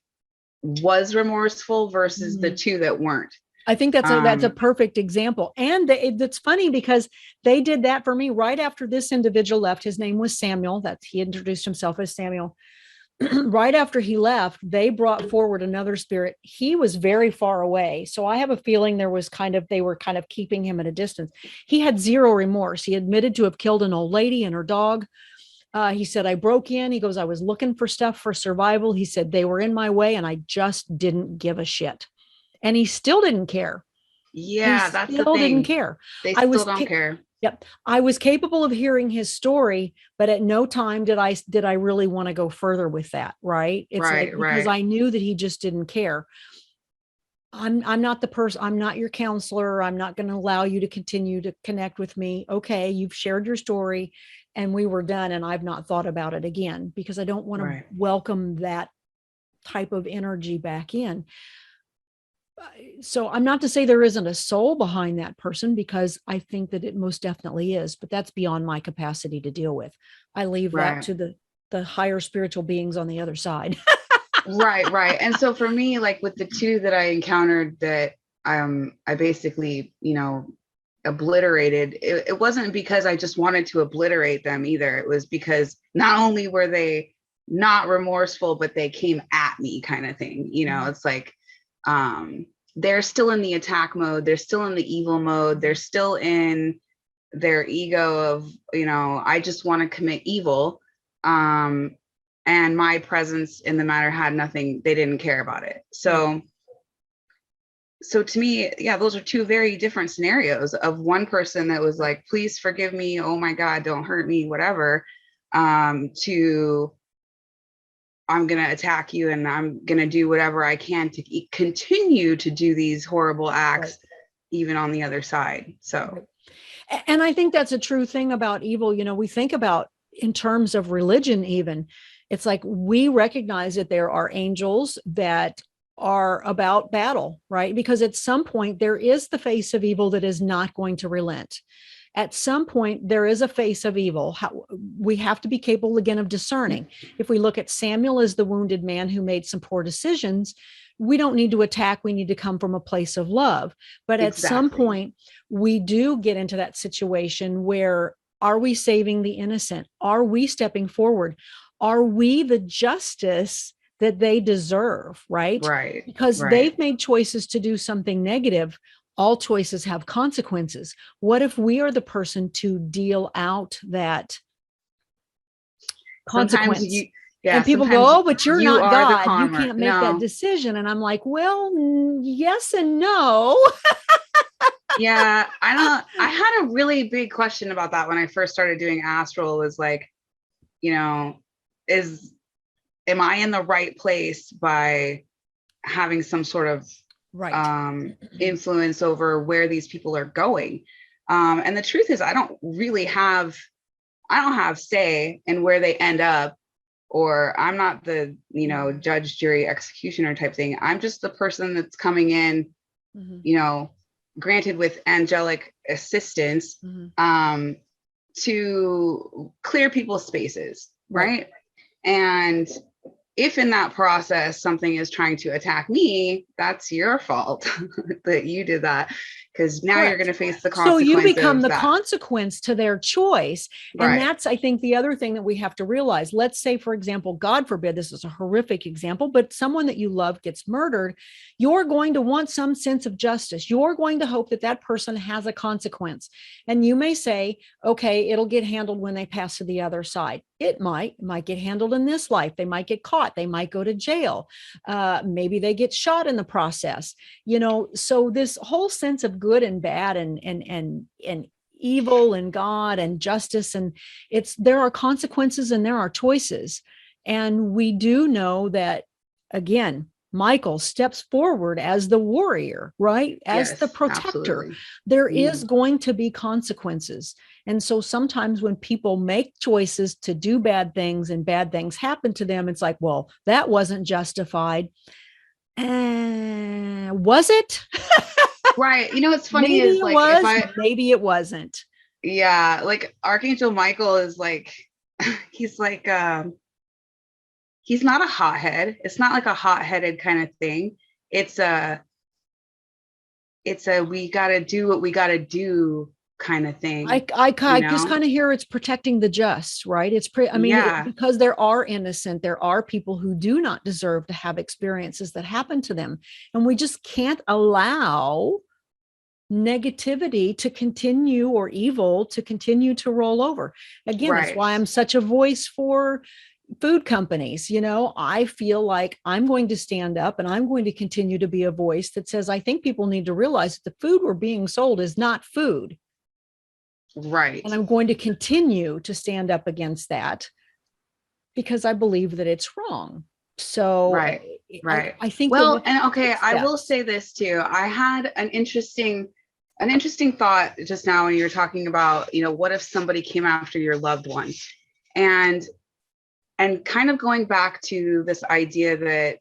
was remorseful versus the two that weren't. I think that's a perfect example. And it's funny because they did that for me right after this individual left. His name was Samuel. He introduced himself as Samuel. Right after he left, they brought forward another spirit. He was very far away. So I have a feeling they were kind of keeping him at a distance. He had zero remorse. He admitted to have killed an old lady and her dog. He said, I broke in. He goes, I was looking for stuff for survival. He said, they were in my way and I just didn't give a shit. And he still didn't care. Yeah, that's the thing. Didn't care. They still don't care. Yep. I was capable of hearing his story, but at no time did I really want to go further with that. Right. It's because I knew that he just didn't care. I'm not the person, I'm not your counselor. I'm not going to allow you to continue to connect with me. Okay. You've shared your story and we were done. And I've not thought about it again because I don't want to welcome that type of energy back in. So I'm not to say there isn't a soul behind that person, because I think that it most definitely is, but that's beyond my capacity to deal with. I leave that to the higher spiritual beings on the other side. Right. And so for me, like with the two that I encountered that I basically, obliterated, it wasn't because I just wanted to obliterate them either. It was because not only were they not remorseful, but they came at me kind of thing. It's like, they're still in the attack mode. They're still in the evil mode. They're still in their ego of, I just want to commit evil. And my presence in the matter had nothing. They didn't care about it. So to me, yeah, those are two very different scenarios of one person that was like, please forgive me. Oh my God, don't hurt me, whatever. To I'm going to attack you and I'm going to do whatever I can to continue to do these horrible acts, even on the other side. So, and I think that's a true thing about evil. We think about in terms of religion, even it's like we recognize that there are angels that are about battle, right? Because at some point there is the face of evil that is not going to relent. At some point, there is a face of evil. We have to be capable again of discerning. If we look at Samuel as the wounded man who made some poor decisions, we don't need to attack. We need to come from a place of love. But at some point, we do get into that situation where, are we saving the innocent? Are we stepping forward? Are we the justice that they deserve? Right. Because they've made choices to do something negative. All choices have consequences. What if we are the person to deal out that consequence? And people go, oh, but you're not God. You can't make that decision. And I'm like, well, yes and no. Yeah, I had a really big question about that when I first started doing astral, was like, am I in the right place by having some sort of influence over where these people are going? And the truth is, I don't have say in where they end up, or I'm not the, judge, jury, executioner type thing. I'm just the person that's coming in, granted with angelic assistance, to clear people's spaces. Right. And if in that process, something is trying to attack me, that's your fault that you did that, because now you're going Correct. to face the So you consequence become of the that. consequence to their choice. And Right. that's, I think, the other thing that we have to realize. Let's say, for example, God forbid, this is a horrific example, but someone that you love gets murdered. You're going to want some sense of justice. You're going to hope that that person has a consequence. And you may say, okay, it'll get handled when they pass to the other side. It might get handled in this life. They might get caught. They might go to jail. Maybe they get shot in the process. So this whole sense of good and bad and evil and God and justice, and there are consequences and there are choices. And we do know that, again, Michael steps forward as the warrior, right? As the Yes, protector. absolutely. There is Mhm. going to be consequences. And so sometimes when people make choices to do bad things and bad things happen to them, it's like, well, that wasn't justified. Was it? Right. You know, what's funny Maybe is it like, if was, I, maybe it wasn't. yeah, like Archangel Michael is like, he's like, he's not a hothead. It's not like a hot-headed kind of thing. It's a, we got to do what we got to do kind of thing, you I just know? kind of hear it's protecting the just, right? I mean, Yeah. because there are innocent, there are people who do not deserve to have experiences that happen to them. And we just can't allow negativity to continue, or evil to continue to roll over. Again, that's Right. why I'm such a voice for food companies. I feel like I'm going to stand up and I'm going to continue to be a voice that says, I think people need to realize that the food we're being sold is not food. Right. And I'm going to continue to stand up against that because I believe that it's wrong. So Right. I, Right. I think that we Well, have and to okay, take I will steps. say this too. I had an interesting thought just now when you were talking about, what if somebody came after your loved one? And kind of going back to this idea that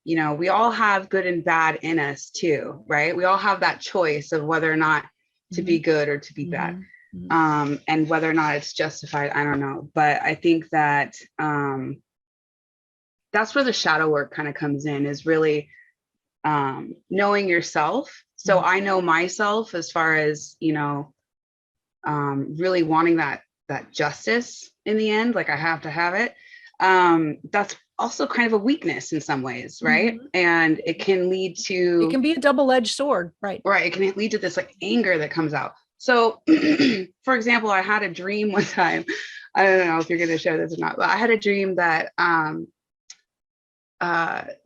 we all have good and bad in us too, right? We all have that choice of whether or not to be Mhm, good or to be bad. mhm, mhm. And whether or not it's justified, I don't know. But I think that that's where the shadow work kind of comes in, is really knowing yourself. So Mhm. I know myself as far as, really wanting that justice in the end, like I have to have it. That's also kind of a weekness in some ways, right? Mhm. And it can lead It to, can be a double-edged sword, right? right, it can lead to this like anger that comes out. So for example, I had a dream one time. I don't know if you're going to share this or not, but I had a dream that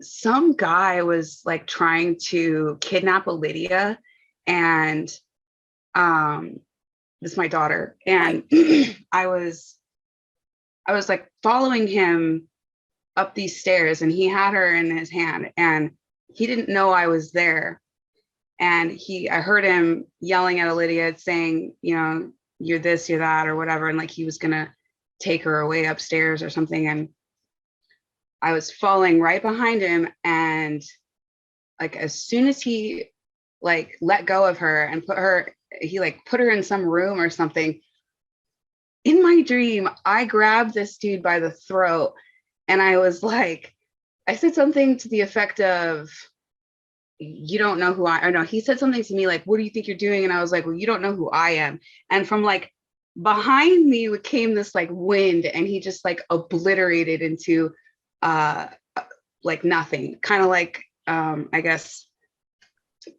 some guy was like trying to kidnap a Lydia, and this is my daughter, Right. and I was like following him up these stairs, and he had her in his hand, and he didn't know I was there. And I heard him yelling at Lydia, saying, you're this, you're that, or whatever, and like he was gonna take her away upstairs or something. And I was falling right behind him, and like as soon as he like let go of her and he like put her in some room or something. In my dream, I grabbed this dude by the throat, and I was like, I said something to the effect of, you don't know who I, or no, he said something to me like, what do you think you're doing? And I was like, well, you don't know who I am. And from like behind me came this like wind, and he just like obliterated into uh like nothing, kind of like I guess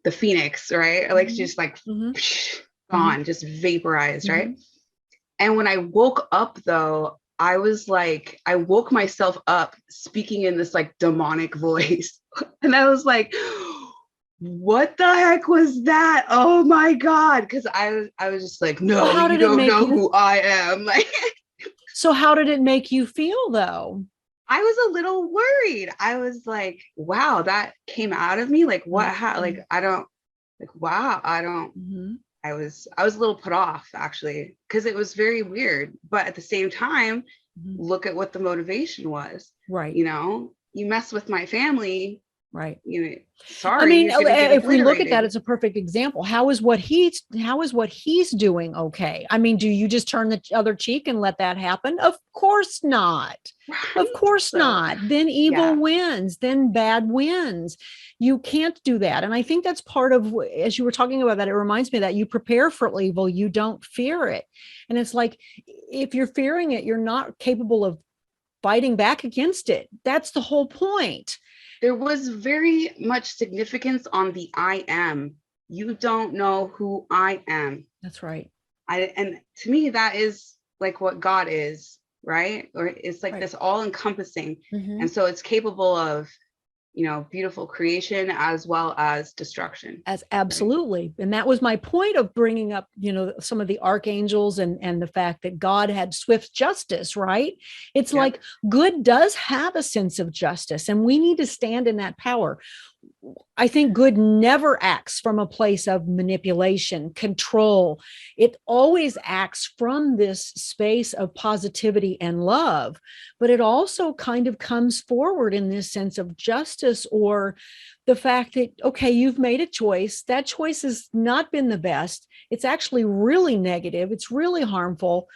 the phoenix, right? Like Mhm, just like mhm, mhm, gone, just vaporized, right? mhm. And when I woke up though, I was like, I woke myself up speaking in this like demonic voice. And I was like, what the heck was that? Oh my God. Cause I was just like, So no, how you did it don't make know you? who I am. Like So how did it make you feel though? I was a little worried. I was like, wow, that came out of me. Like what, like, Mhm, I don't, like, wow, I don't, mhm, I was a little put off actually, because it was very weird. But at the same time, mhm. look at what the motivation was. Right. You mess with my family, Right. I Sorry, mean, you're gonna get if we look at that, obliterated. it's a perfect example. How is what he's doing okay? I mean, do you just turn the other cheek and let that happen? Of course not. Of Right. course So not. Then evil yeah, wins, then bad wins. You can't do that. And I think that's part of, as you were talking about that, it reminds me that you prepare for evil, you don't fear it. And it's like, if you're fearing it, you're not capable of fighting back against it. That's the whole point. there was very much significance on the I am. You don't know who I am. That's right. And to me, that is like what God is, right? Or it's like Right. this all encompassing. Mhm. And so it's capable of, beautiful creation as well as destruction. As Right. absolutely. And that was my point of bringing up, some of the archangels and the fact that God had swift justice, right? It's Yep. like good does have a sense of justice, and we need to stand in that power. I think good never acts from a place of manipulation, control. It always acts from this space of positivity and love, but it also kind of comes forward in this sense of justice, or the fact that, okay, you've made a choice. That choice has not been the best. It's actually really negative. It's really harmful.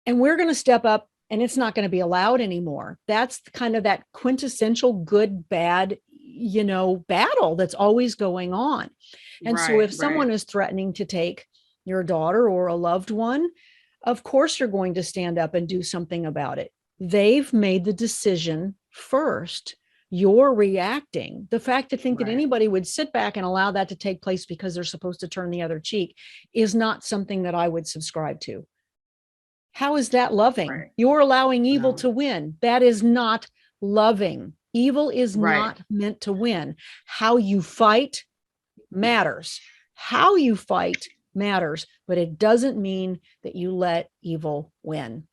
And we're going to step up, and it's not going to be allowed anymore. That's kind of that quintessential good bad battle that's always going on. And so Right. if Right. someone is threatening to take your daughter or a loved one, of course you're going to stand up and do something about it. They've made the decision first. You're reacting. The fact to think that Right. anybody would sit back and allow that to take place because they're supposed to turn the other cheek is not something that I would subscribe to. How is that loving? Right. You're allowing evil No. to win. That is not loving. Evil is Right. not meant to win. How you fight matters. How you fight matters, but it doesn't mean that you let evil win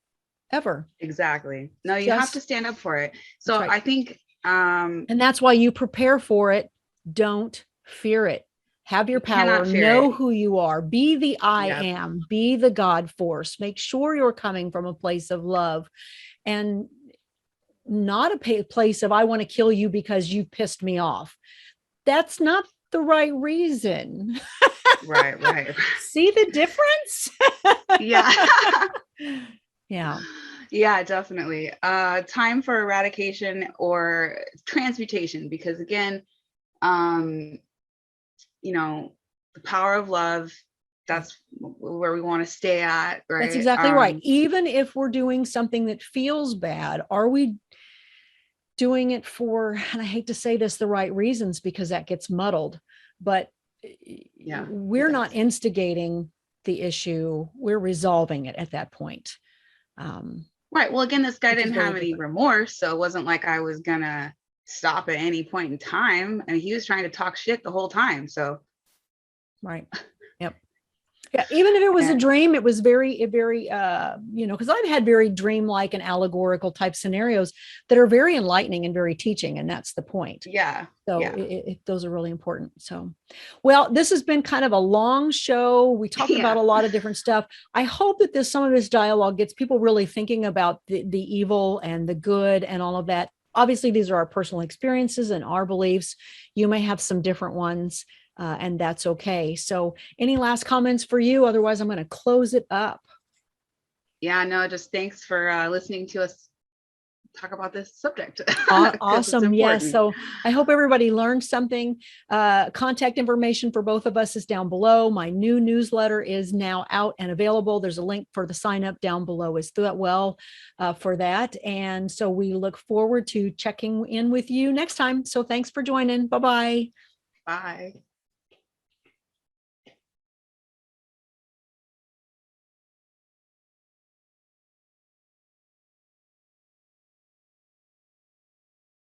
ever. Exactly. No, you have to Just stand up for it. that's So right. I think And that's why you prepare for it. Don't fear it. Have your you power, cannot fear know it. who you are, be the I Yep. am, be the God force. Make sure you're coming from a place of love and not a place of, I want to kill you because you pissed me off. That's not the right reason. Right. Right. See the difference? Yeah. Yeah. Yeah, definitely. Time for eradication or transmutation, because again, um, the power of love, Right. that's where we want to stay at, That's right? exactly right. Even if we're doing something that feels bad, are we doing it for, and I hate to say this, the right reasons, because that gets muddled, but Yeah, it we're not does. instigating the issue. We're resolving it at that point. Um, Right. Well, again, this guy which is didn't very have any different. remorse, so it wasn't like I was gonna stop at any point in time. And he was trying to talk shit the whole time. So, Right. Yep. Yeah, even if it was a and dream, it was very, because I've had very dreamlike and allegorical type scenarios that are very enlightening and very teaching, and that's the point. yeah, So yeah, those are really important. So, well, this has been kind of a long show. We talked about yeah, a lot of different stuff. I hope that some of this dialogue gets people really thinking about the evil and the good and all of that. Obviously, these are our personal experiences and our beliefs. You may have some different ones, and that's okay. So, any last comments for you? Otherwise, I'm going to close it up. yeah. No, just thanks for listening to us talk about this subject because it's Awesome. Yes. important. So I hope everybody learned something. Contact information for both of us is down below. My new newsletter is now out and available. There's a link for the sign up down below as well for that. And so we look forward to checking in with you next time. So thanks for joining. Bye-bye. Bye.